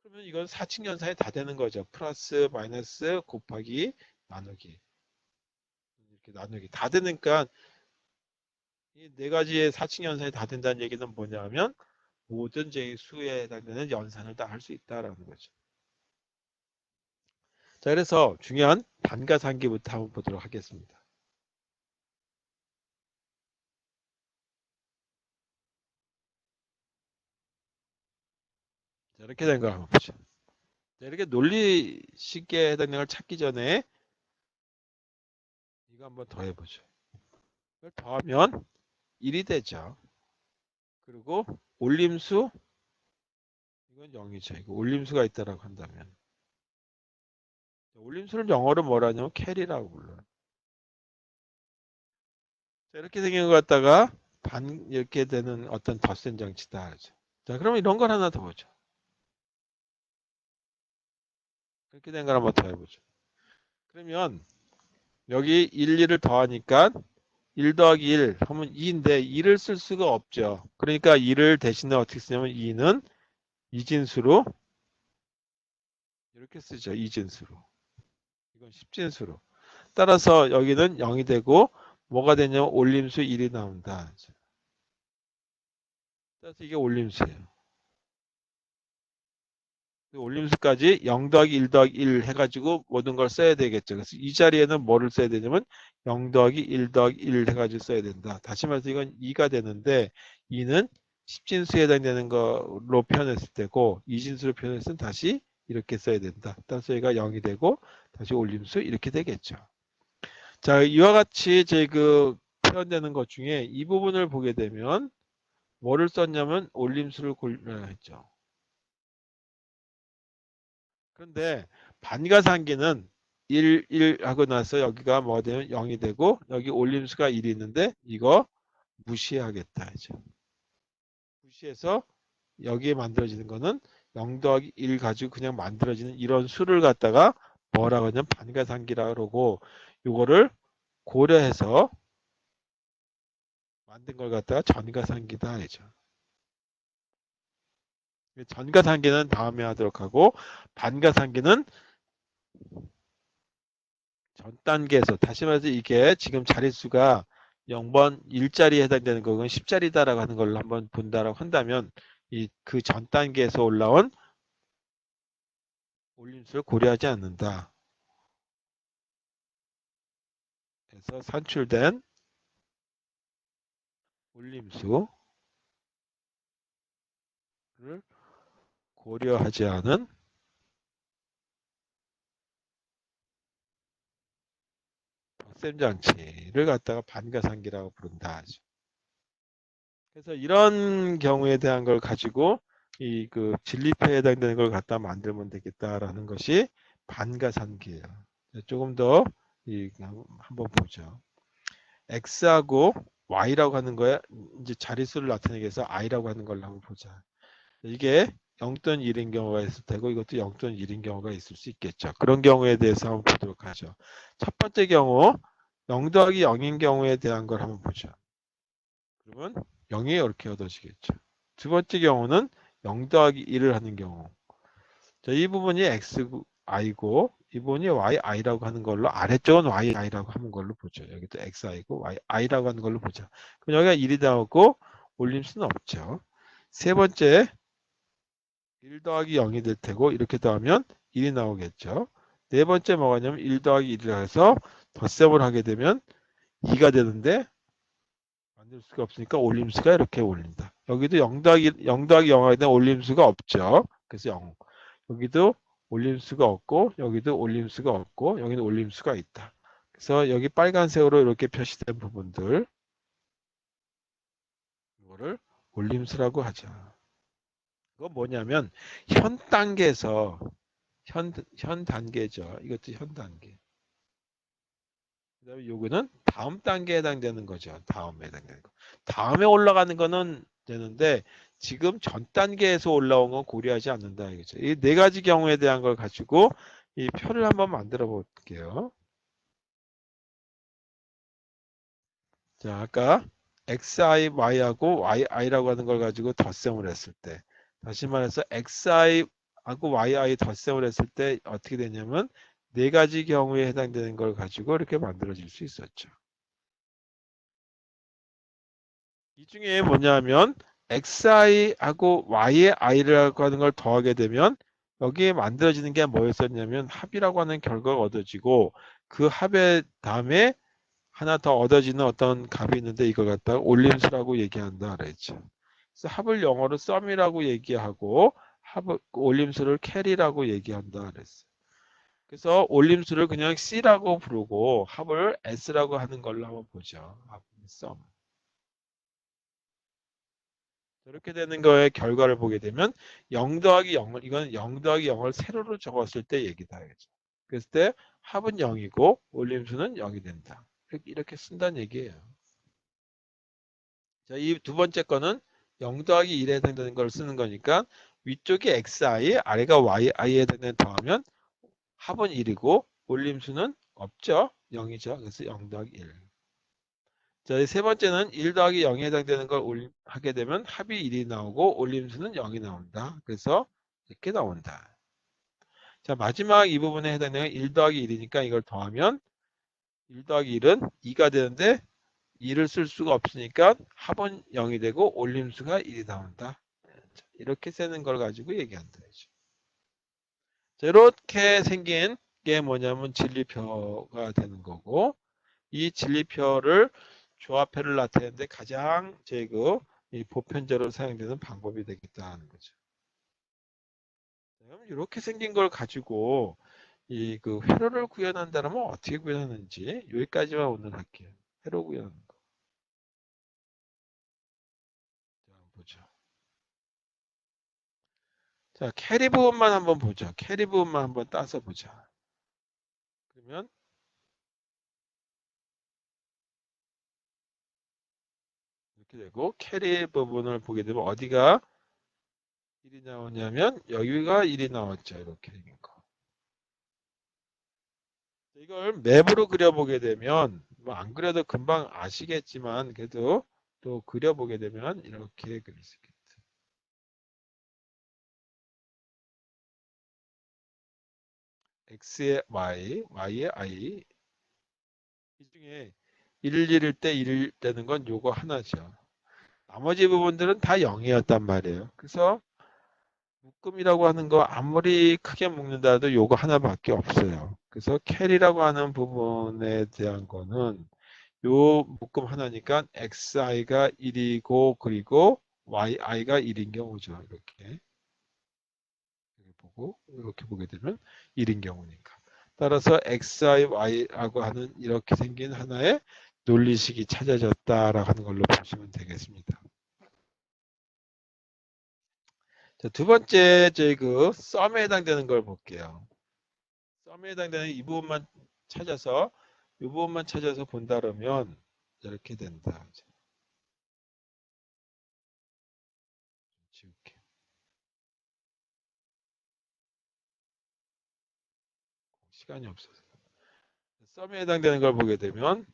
Speaker 1: 그러면 이건 사칙연산이 다 되는 거죠. 플러스, 마이너스, 곱하기, 나누기. 이렇게 나누기. 다 되니까 이 네 가지의 사칙연산이 다 된다는 얘기는 뭐냐면 모든 제 수에 해당되는 연산을 다 할 수 있다라는 거죠. 자, 그래서 중요한 반가상기부터 한번 보도록 하겠습니다. 자, 이렇게 된 거 한번 보죠. 자, 이렇게 논리식에 해당되는 걸 찾기 전에 이거 한번 더 해보죠. 이걸 더하면 1이 되죠. 그리고 올림수 이건 0이죠. 이거 올림수가 있다라고 한다면. 올림수를 영어로 뭐라 하냐면 캐리라고 불러요. 자, 이렇게 생긴 것 갖다가 반 이렇게 되는 어떤 덧셈 장치다 하죠. 자, 그러면 이런 걸 하나 더 보죠. 이렇게 된 걸 한번 더 해보죠. 그러면 여기 1, 2를 더하니까 1 더하기 1 하면 2인데 2를 쓸 수가 없죠. 그러니까 2를 대신에 어떻게 쓰냐면 2는 이진수로 이렇게 쓰죠. 이진수로. 이건 십진수로. 따라서 여기는 0이 되고 뭐가 되냐면 올림수 1이 나온다. 따라서 이게 올림수예요. 올림수까지 0 더하기 1 더하기 1 해가지고 모든 걸 써야 되겠죠. 그래서 이 자리에는 뭐를 써야 되냐면 0 더하기 1 더하기 1 해가지고 써야 된다. 다시 말해서 이건 2가 되는데 2는 십진수에 해당되는 거로 표현했을 때고 이진수로 표현했을 때 다시 이렇게 써야 된다. 따라서 얘가 0이 되고 다시 올림수 이렇게 되겠죠. 자, 이와 같이 제 그 표현되는 것 중에 이 부분을 보게 되면 뭐를 썼냐면 올림수를 골라야 했죠. 그런데 반가상기는 1, 1 하고 나서 여기가 뭐가 되면 0이 되고 여기 올림수가 1이 있는데 이거 무시하겠다 이죠. 무시해서 여기에 만들어지는 거는 0 더하기 1 가지고 그냥 만들어지는 이런 수를 갖다가 뭐라고 하냐면 반가상기라고 그러고 요거를 고려해서 만든 걸 갖다가 전가상기다 이죠. 전가상기는 다음에 하도록 하고 반가상기는 전 단계에서 다시 말해서 이게 지금 자릿수가 0번 1자리에 해당되는 거건 10자리다라고 하는 걸로 한번 본다라고 한다면 이 그 전 단계에서 올라온 올림수를 고려하지 않는다. 그래서 산출된 올림수를 고려하지 않은 덧셈 장치를 갖다가 반가상기라고 부른다. 그래서 이런 경우에 대한 걸 가지고 이 그 진리표에 해당되는 걸 갖다 만들면 되겠다라는 것이 반가상기예요. 조금 더 한번 보죠. x하고 y라고 하는 거에 이제 자릿수를 나타내기 위해서 i라고 하는 걸로 한번 보자. 이게 0 또는 1인 경우가 있을 테고 이것도 0 또는 1인 경우가 있을 수 있겠죠. 그런 경우에 대해서 한번 보도록 하죠. 첫 번째 경우 0 더하기 0인 경우에 대한 걸 한번 보죠. 그러면 0이 이렇게 얻어지겠죠. 두 번째 경우는 0 더하기 1을 하는 경우. 자, 이 부분이 xi고 이 부분이 yi라고 하는 걸로 아래쪽은 yi라고 하는 걸로 보죠. 여기도 xi고 yi라고 하는 걸로 보죠. 그럼 여기가 1이 나오고 올림수는 없죠. 세 번째 1 더하기 0이 될 테고 이렇게 더하면 1이 나오겠죠. 네 번째 뭐가냐면 1 더하기 1이라 해서 덧셈을 하게 되면 2가 되는데 만들 수가 없으니까 올림수가 이렇게 올린다. 여기도 0 더하기 0 하게 되면 올림수가 없죠. 그래서 0. 여기도 올림수가 없고 여기도 올림수가 없고 여기는 올림수가 있다. 그래서 여기 빨간색으로 이렇게 표시된 부분들 이거를 올림수라고 하죠. 그건 뭐냐면 현 단계에서 현 단계죠. 이것도 현 단계. 그다음에 요거는 다음 단계에 해당되는 거죠. 다음에 해당되는 거. 다음에 올라가는 거는 되는데 지금 전 단계에서 올라온 건 고려하지 않는다 이거죠. 이 네 가지 경우에 대한 걸 가지고 이 표를 한번 만들어 볼게요. 자, 아까 xi, y하고 yi라고 하는 걸 가지고 덧셈을 했을 때 다시 말해서 xi하고 yi 덧셈을 했을 때 어떻게 되냐면 네 가지 경우에 해당되는 걸 가지고 이렇게 만들어질 수 있었죠. 이 중에 뭐냐면 xi하고 y의 i라고 하는 걸 더하게 되면 여기에 만들어지는 게 뭐였었냐면 합이라고 하는 결과가 얻어지고 그 합의 다음에 하나 더 얻어지는 어떤 값이 있는데 이걸 갖다가 올림수라고 얘기한다 그랬죠. 그래서 합을 영어로 썸이라고 얘기하고 올림수를 캐리라고 얘기한다 그랬어요. 그래서 올림수를 그냥 C라고 부르고 합을 S라고 하는 걸로 한번 보죠. 합, 썸. 이렇게 되는 거의 결과를 보게 되면 0 더하기 0을 이건 0 더하기 0을 세로로 적었을 때 얘기다. 그죠? 그랬을 때 합은 0이고 올림수는 0이 된다. 이렇게 쓴다는 얘기예요. 자, 이 두 번째 거는 0 더하기 1에 해당되는 걸 쓰는 거니까 위쪽이 xi, 아래가 yi에 해당되는 더하면 합은 1이고 올림수는 없죠. 0이죠. 그래서 0 더하기 1. 자, 이 세 번째는 1 더하기 0에 해당되는 걸 하게 되면 합이 1이 나오고 올림수는 0이 나온다. 그래서 이렇게 나온다. 자, 마지막 이 부분에 해당되는 1 더하기 1이니까 이걸 더하면 1 더하기 1은 2가 되는데 2를 쓸 수가 없으니까 합은 0이 되고 올림수가 1이 나온다. 이렇게 쓰는 걸 가지고 얘기한다. 자, 이렇게 생긴 게 뭐냐면 진리표가 되는 거고 이 진리표를 조합표를 나타내는데 가장 이 보편적으로 사용되는 방법이 되겠다는 거죠. 그럼 이렇게 생긴 걸 가지고 이 그 회로를 구현한다면 어떻게 구현하는지 여기까지만 오늘 할게요. 회로 구현하는 거. 자, 보죠. 자, 캐리 부분만 한번 보죠. 캐리 부분만 한번 따서 보자. 그러면 이렇게 되고 캐리 부분을 보게 되면 어디가 1이 나오냐면 여기가 1이 나왔죠. 이렇게 생긴 거. 이걸 맵으로 그려보게 되면 뭐 안 그려도 금방 아시겠지만 그래도 또 그려보게 되면 이렇게 그릴 수 있겠다. x의 y, y의 i 이 중에 1일 때 1일 때는 건 요거 하나죠. 나머지 부분들은 다 0이었단 말이에요. 그래서 묶음이라고 하는 거 아무리 크게 묶는다 해도 요거 하나밖에 없어요. 그래서 캐리라고 하는 부분에 대한 거는 요 묶음 하나니까 xi가 1이고 그리고 yi가 1인 경우죠. 이렇게 보고 이렇게 보게 되면 1인 경우니까. 따라서 xi, y라고 하는 이렇게 생긴 하나의 논리식이 찾아졌다라고 하는 걸로 보시면 되겠습니다. 자, 두 번째 저희 그 썸에 해당되는 걸 볼게요. 썸에 해당되는 이 부분만 찾아서 이 부분만 찾아서 본다 그러면 이렇게 된다. 지울게. 시간이 없어서. 썸에 해당되는 걸 보게 되면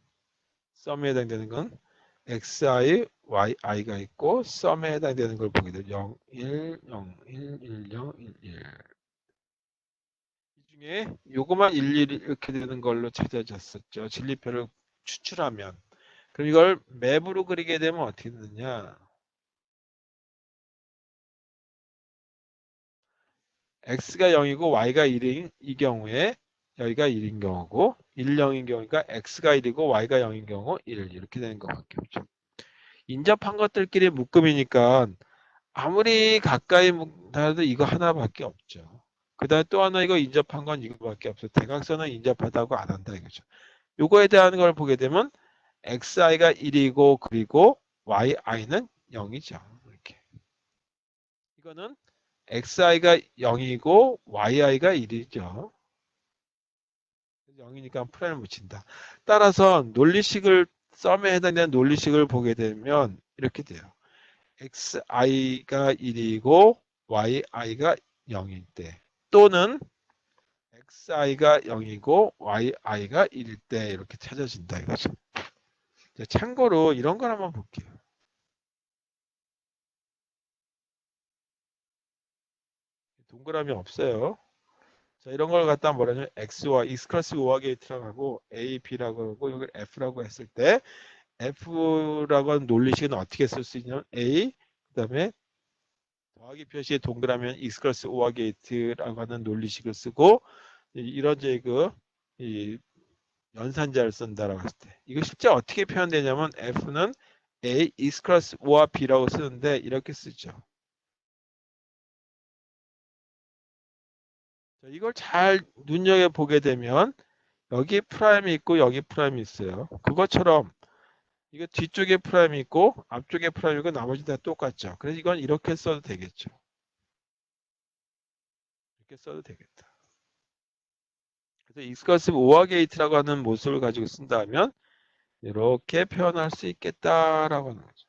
Speaker 1: 썸에 해당되는 건 xi, yi가 있고 썸에 해당되는 걸 보게 되면 0, 1, 0, 1, 1, 0, 1, 1. 이 중에 요거만 1, 1 이렇게 되는 걸로 찾아졌었죠. 진리표를 추출하면. 그럼 이걸 맵으로 그리게 되면 어떻게 되느냐? x가 0이고 y가 1인 이 경우에 여기가 1인 경우고 1, 0인 경우니까 x가 1이고 y가 0인 경우 1 이렇게 되는 것밖에 없죠. 인접한 것들끼리 묶음이니까 아무리 가까이 묶어도 이거 하나밖에 없죠. 그 다음에 또 하나 이거 인접한 건 이거밖에 없어요. 대각선은 인접하다고 안 한다 이거죠. 요거에 대한 걸 보게 되면 xi가 1이고 그리고 yi는 0이죠. 이렇게. 이거는 xi가 0이고 yi가 1이죠. 0이니까 프라임을 붙인다. 따라서 논리식을 썸에 해당되는 논리식을 보게 되면 이렇게 돼요. xi가 1이고 yi가 0일 때 또는 xi가 0이고 yi가 1일 때 이렇게 찾아진다 이거죠. 참고로 이런 걸 한번 볼게요. 동그라미 없어요. 자, 이런 걸 갖다 뭐라냐면 x와 x 클래스 5와 게이트라고 하고 a, b라고 하고 여기 f라고 했을 때 f라고 하는 논리식은 어떻게 쓸 수 있냐면 a 그다음에 더하기 표시에 동그라미 x 클래스 5와 게이트라고 하는 논리식을 쓰고 이런 이 연산자를 쓴다라고 했을 때 이거 실제 어떻게 표현되냐면 f는 a x 클래스 5와 b라고 쓰는데 이렇게 쓰죠. 이걸 잘 눈여겨보게 되면 여기 프라임이 있고 여기 프라임이 있어요. 그것처럼 이거 뒤쪽에 프라임 있고 앞쪽에 프라임 있고 나머지 다 똑같죠. 그래서 이건 이렇게 써도 되겠죠. 이렇게 써도 되겠다. 그래서 익스커시브 오어 게이트라고 하는 모습을 가지고 쓴다면 이렇게 표현할 수 있겠다라고 하는 거죠.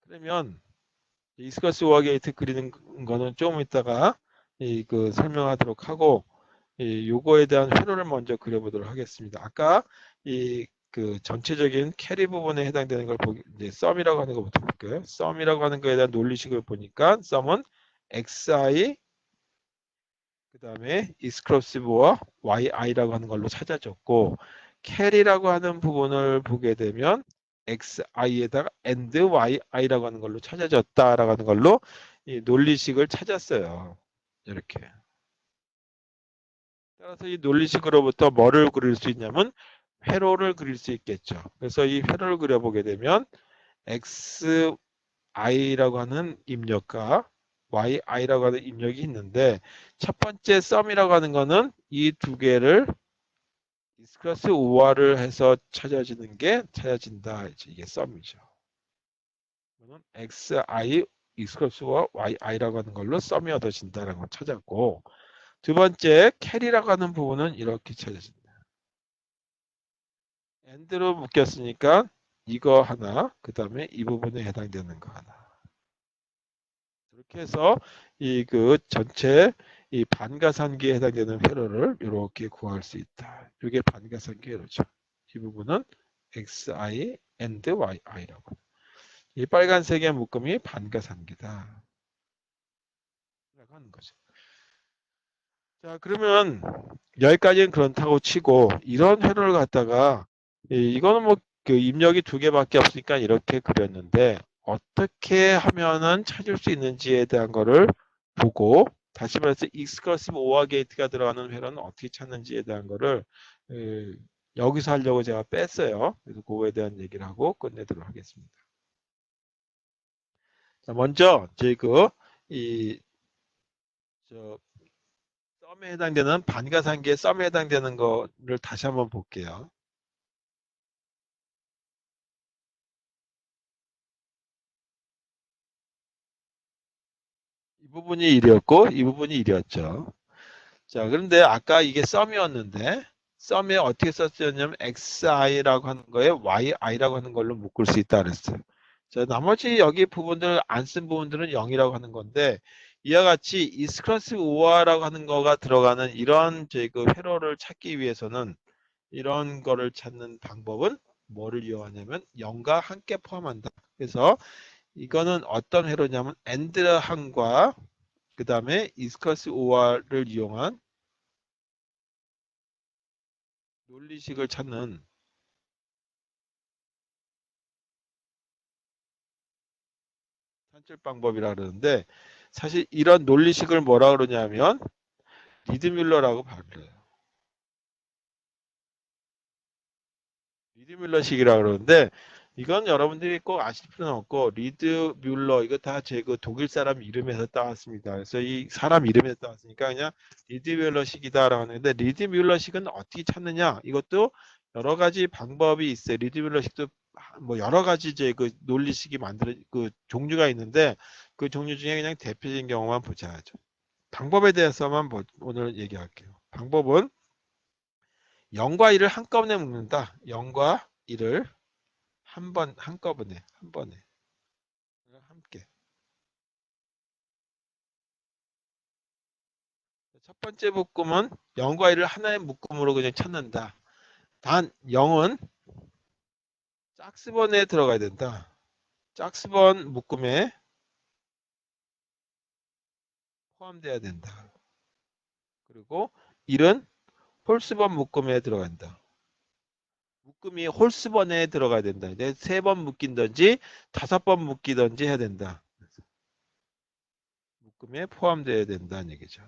Speaker 1: 그러면 익스커시브 오어 게이트 그리는 거는 조금 이따가 그 설명하도록 하고 요거에 대한 회로를 먼저 그려보도록 하겠습니다. 아까 그 전체적인 캐리 부분에 해당되는 걸 이제 썸이라고 하는 것부터 볼게요. 썸이라고 하는 거에 대한 논리식을 보니까 썸은 xi 그 다음에 익스클루시브와 yi라고 하는 걸로 찾아졌고 캐리라고 하는 부분을 보게 되면 xi에다가 and yi라고 하는 걸로 찾아졌다라고 하는 걸로 이 논리식을 찾았어요. 이렇게. 따라서 이 논리식으로부터 뭐를 그릴 수 있냐면 회로를 그릴 수 있겠죠. 그래서 이 회로를 그려보게 되면 xi라고 하는 입력과 yi라고 하는 입력이 있는데 첫 번째 썸이라고 하는 거는 이 두 개를 디스크러스 우화를 해서 찾아진다. 이게 썸이죠. xi 디스크러스와 yi라고 하는 걸로 썸이 얻어진다는 걸 찾았고 두 번째 캐리라고 하는 부분은 이렇게 찾아진다. end로 묶였으니까 이거 하나, 그 다음에 이 부분에 해당되는 거 하나. 이렇게 해서 그 전체 이 반가산기에 해당되는 회로를 이렇게 구할 수 있다. 이게 반가산기 회로죠. 이 부분은 xi and yi라고. 이 빨간색의 묶음이 반가산기다. 라고 하는 거죠. 자, 그러면 여기까지는 그렇다고 치고 이런 회로를 갖다가 이거는 뭐 그 입력이 두 개밖에 없으니까 이렇게 그렸는데 어떻게 하면은 찾을 수 있는지에 대한 거를 보고 다시 말해서 익스클루시브 오어 게이트가 들어가는 회로는 어떻게 찾는지에 대한 거를 여기서 하려고 제가 뺐어요. 그래서 그거에 대한 얘기를 하고 끝내도록 하겠습니다. 자, 먼저 저희 썸에 해당되는 반가상기의 썸에 해당되는 거를 다시 한번 볼게요. 이 부분이 1이었고 이 부분이 1이었죠. 자, 그런데 아까 이게 썸이었는데 썸에 어떻게 썼냐면 xi라고 하는 거에 yi라고 하는 걸로 묶을 수 있다 그랬어요. 자, 나머지 여기 부분들 안 쓴 부분들은 0이라고 하는 건데 이와 같이 이스크러스 오어라고 하는 거가 들어가는 이런 그 회로를 찾기 위해서는 이런 거를 찾는 방법은 뭐를 이용하냐면 0과 함께 포함한다. 그래서 이거는 어떤 회로냐면 and 항과 그 다음에 이스커스 오어를 이용한 논리식을 찾는 산출 방법이라 그러는데 사실 이런 논리식을 뭐라 그러냐면 리드뮬러라고 발표해요. 리드뮬러식이라 그러는데 이건 여러분들이 꼭 아실 필요는 없고 리드뮬러 이거 다 제 그 독일 사람 이름에서 따왔습니다. 그래서 이 사람 이름에서 따왔으니까 그냥 리드뮬러식이다라고 하는데 리드뮬러식은 어떻게 찾느냐 이것도 여러 가지 방법이 있어요. 리드뮬러식도 뭐 여러 가지 이제 그 논리식이 만들어 그 종류가 있는데 그 종류 중에 그냥 대표적인 경우만 보자죠. 방법에 대해서만 오늘 얘기할게요. 방법은 0과 1을 한꺼번에 묶는다. 0과 1을 한꺼번에 한 번에 함께. 첫 번째 묶음은 0과 1을 하나의 묶음으로 그냥 찾는다. 단 0은 짝수번에 들어가야 된다. 짝수번 묶음에 포함돼야 된다. 그리고 1은 홀수번 묶음에 들어간다. 묶음이 홀수번에 들어가야 된다. 이제 3번 묶인든지 5번 묶이든지 해야 된다. 묶음에 포함돼야 된다는 얘기죠.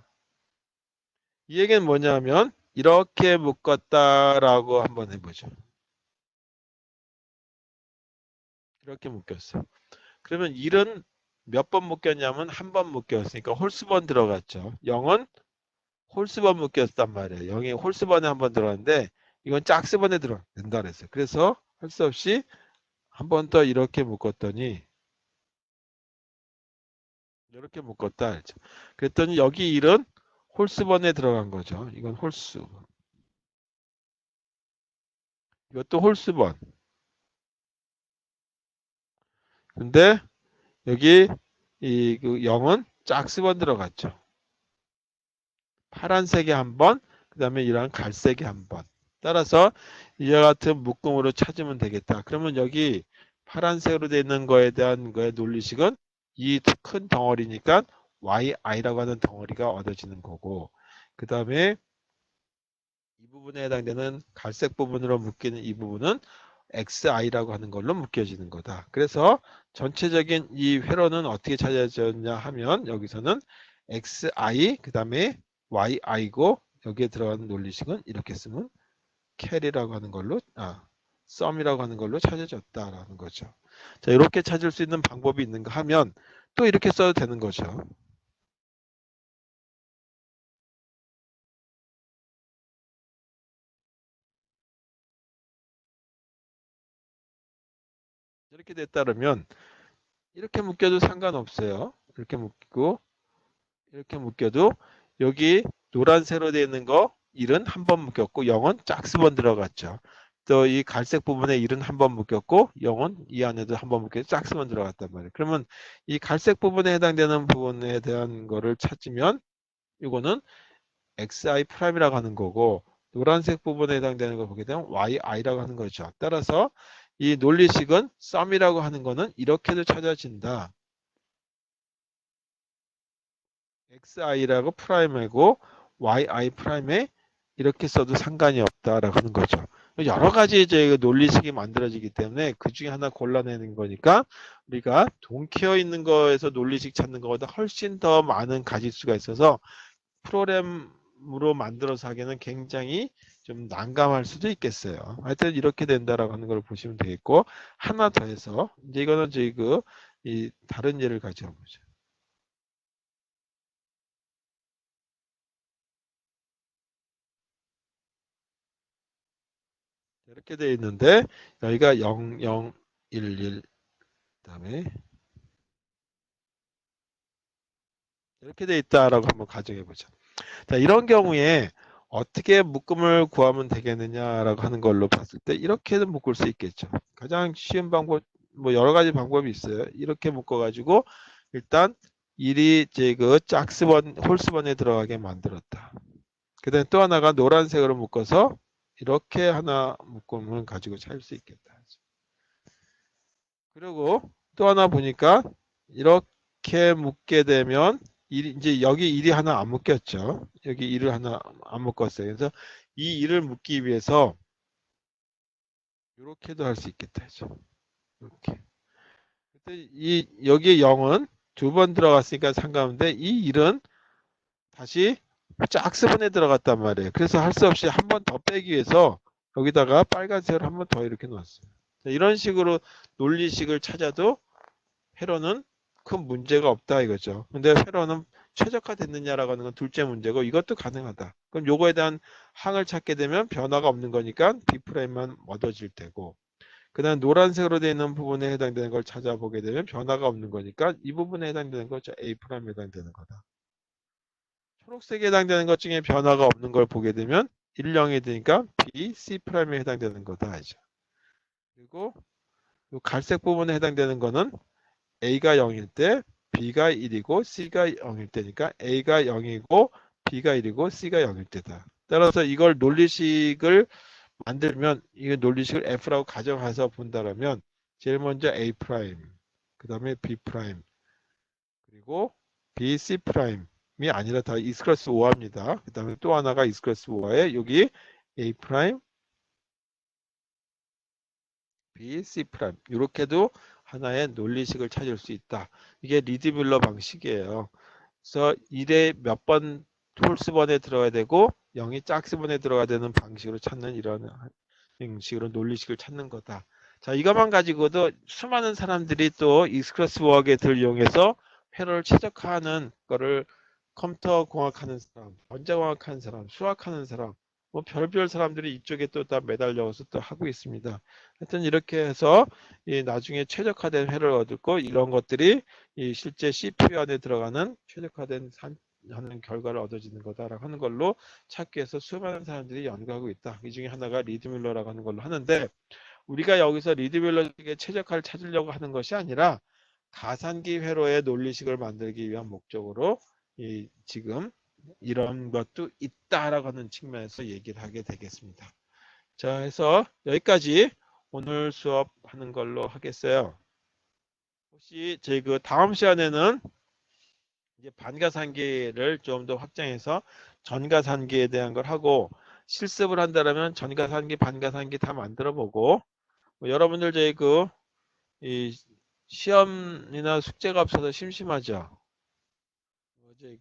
Speaker 1: 이 얘기는 뭐냐면 이렇게 묶었다라고 한번 해보죠. 이렇게 묶였어. 그러면 1은 몇 번 묶였냐면 한 번 묶였으니까 홀수번 들어갔죠. 0은 홀수번 묶였단 말이에요. 0이 홀수번에 한 번 들어갔는데 이건 짝수번에 들어간다 그랬어요. 그래서 할 수 없이 한 번 더 이렇게 묶었더니 이렇게 묶었다 했죠. 그랬더니 여기 1은 홀수번에 들어간 거죠. 이건 홀수. 이것도 홀수번. 근데 여기 그 0은 짝수번 들어갔죠. 파란색에 한 번, 그 다음에 이런 갈색에 한 번. 따라서 이와 같은 묶음으로 찾으면 되겠다. 그러면 여기 파란색으로 되어 있는 거에 대한 거의 논리식은 이 큰 덩어리니까 yi라고 하는 덩어리가 얻어지는 거고, 그 다음에 이 부분에 해당되는 갈색 부분으로 묶이는 이 부분은 xi라고 하는 걸로 묶여지는 거다. 그래서 전체적인 이 회로는 어떻게 찾아졌냐 하면 여기서는 xi 그 다음에 yi고 여기에 들어가는 논리식은 이렇게 쓰면 carry라고 하는 걸로 sum이라고 하는 걸로 찾아졌다라는 거죠. 자, 이렇게 찾을 수 있는 방법이 있는가 하면 또 이렇게 써도 되는 거죠. 이렇게 됐다면 이렇게 묶여도 상관없어요. 이렇게 묶고 이렇게 묶여도 여기 노란색으로 되어 있는 거 1은 한 번 묶였고 0은 짝수번 들어갔죠. 또 이 갈색 부분에 1은 한 번 묶였고 0은 이 안에도 한 번 묶여서 짝수번 들어갔단 말이에요. 그러면 이 갈색 부분에 해당되는 부분에 대한 거를 찾으면 이거는 xi 프라임이라고 하는 거고 노란색 부분에 해당되는 걸 보게 되면 yi라고 하는 거죠. 따라서 이 논리식은 sum이라고 하는 거는 이렇게도 찾아진다. xi라고 프라임이고 yi 프라임에 이렇게 써도 상관이 없다라고 하는 거죠. 여러 가지 이제 논리식이 만들어지기 때문에 그 중에 하나 골라내는 거니까 우리가 동키어 있는 거에서 논리식 찾는 것보다 훨씬 더 많은 가짓수가 있어서 프로그램으로 만들어서 하기에는 굉장히 좀 난감할 수도 있겠어요. 하여튼 이렇게 된다라고 하는 걸 보시면 되겠고 하나 더 해서 이제 이거는 저희 이 다른 예를 가져보죠. 이렇게 되어 있는데 여기가 0, 0, 1, 1 그다음에 이렇게 되어 있다라고 한번 가정해 보죠. 자, 이런 경우에 어떻게 묶음을 구하면 되겠느냐라고 하는 걸로 봤을 때 이렇게도 묶을 수 있겠죠. 가장 쉬운 방법 뭐 여러 가지 방법이 있어요. 이렇게 묶어 가지고 일단 1이 이제 그 짝수번 홀수번에 들어가게 만들었다. 그다음에 또 하나가 노란색으로 묶어서 이렇게 하나 묶음을 가지고 찾을 수 있겠다. 그리고 또 하나 보니까 이렇게 묶게 되면 이제 여기 1이 하나 안 묶였죠. 여기 1을 하나 안 묶었어요. 그래서 이 1을 묶기 위해서 이렇게도 할 수 있겠다. 이렇게. 이 여기에 0은 두 번 들어갔으니까 상관없는데 이 1은 다시 짝수번에 들어갔단 말이에요. 그래서 할 수 없이 한 번 더 빼기 위해서 여기다가 빨간색을 한 번 더 이렇게 넣었어요. 이런 식으로 논리식을 찾아도 회로는 큰 문제가 없다 이거죠. 근데 회로는 최적화됐느냐라고 하는 건 둘째 문제고 이것도 가능하다. 그럼 요거에 대한 항을 찾게 되면 변화가 없는 거니까 B'만 얻어질 테고 그 다음 노란색으로 되어 있는 부분에 해당되는 걸 찾아보게 되면 변화가 없는 거니까 이 부분에 해당되는 거죠. A'에 해당되는 거다. 초록색에 해당되는 것 중에 변화가 없는 걸 보게 되면 1, 0이 되니까 B, C'에 해당되는 거다. 하죠. 그리고 이 갈색 부분에 해당되는 거는 A가 0일 때 B가 1이고 C가 0일 때니까 A가 0이고 B가 1이고 C가 0일 때다. 따라서 이걸 논리식을 만들면 이 논리식을 F라고 가정해서 본다면 제일 먼저 A 프라임, 그 다음에 B 프라임, 그리고 B, C 프라임이 아니라 다 이스크러스 5화입니다. 그 다음에 또 하나가 이스크러스 5화에 여기 A 프라임, B, C 프라임 이렇게도 하나의 논리식을 찾을 수 있다. 이게 리드뷸러 방식이에요. 그래서 1에 몇 번 홀수번에 들어가야 되고 0이 짝수번에 들어가야 되는 방식으로 찾는 이런 형식으로 논리식을 찾는 거다. 자, 이것만 가지고도 수많은 사람들이 또 익스크러스 워크를 이용해서 회로를 최적화하는 거를 컴퓨터 공학하는 사람, 원자공학하는 사람, 수학하는 사람 뭐 별별 사람들이 이쪽에 또 다 매달려서 또 하고 있습니다. 하여튼 이렇게 해서 이 나중에 최적화된 회를 얻고 이런 것들이 이 실제 CPU 안에 들어가는 최적화된 하는 결과를 얻어지는 거다라고 하는 걸로 찾기 위해서 수많은 사람들이 연구하고 있다. 이 중에 하나가 리드뮬러라고 하는 걸로 하는데, 우리가 여기서 리드뮬러에게 최적화를 찾으려고 하는 것이 아니라 가산기 회로의 논리식을 만들기 위한 목적으로 지금 이런 것도 있다라고 하는 측면에서 얘기를 하게 되겠습니다. 자, 해서 여기까지 오늘 수업하는 걸로 하겠어요. 혹시 저희 그 다음 시간에는 이제 반가산기를 좀 더 확장해서 전가산기에 대한 걸 하고, 실습을 한다면 전가산기, 반가산기 다 만들어 보고, 여러분들 저희 이 시험이나 숙제가 없어서 심심하죠. 저희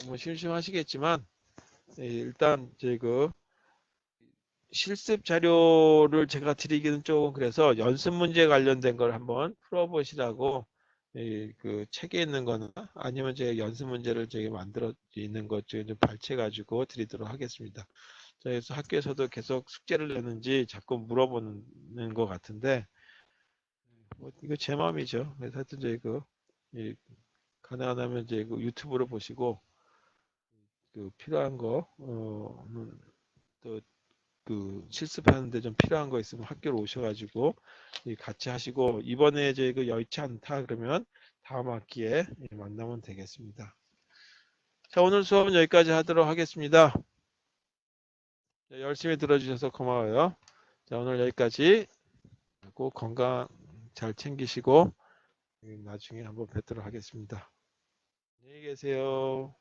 Speaker 1: 뭐 심심하시겠지만, 일단 저희 실습 자료를 제가 드리기는 조금 그래서 연습 문제 관련된 걸 한번 풀어보시라고, 그 책에 있는 거나 아니면 제가 연습 문제를 저기 만들어 있는 것 중에 좀 발췌 가지고 드리도록 하겠습니다. 그래서 학교에서도 계속 숙제를 내는지 자꾸 물어보는 것 같은데, 뭐 이거 제 마음이죠. 그래서 하여튼 저희 이 가능하다면 이제 유튜브로 보시고 필요한 거 또 실습하는데 좀 필요한 거 있으면 학교로 오셔가지고 같이 하시고, 이번에 이제 여의치 않다 그러면 다음 학기에 만나면 되겠습니다. 자, 오늘 수업은 여기까지 하도록 하겠습니다. 열심히 들어주셔서 고마워요. 자, 오늘 여기까지 하고 건강 잘 챙기시고 나중에 한번 뵙도록 하겠습니다. 안녕히 계세요.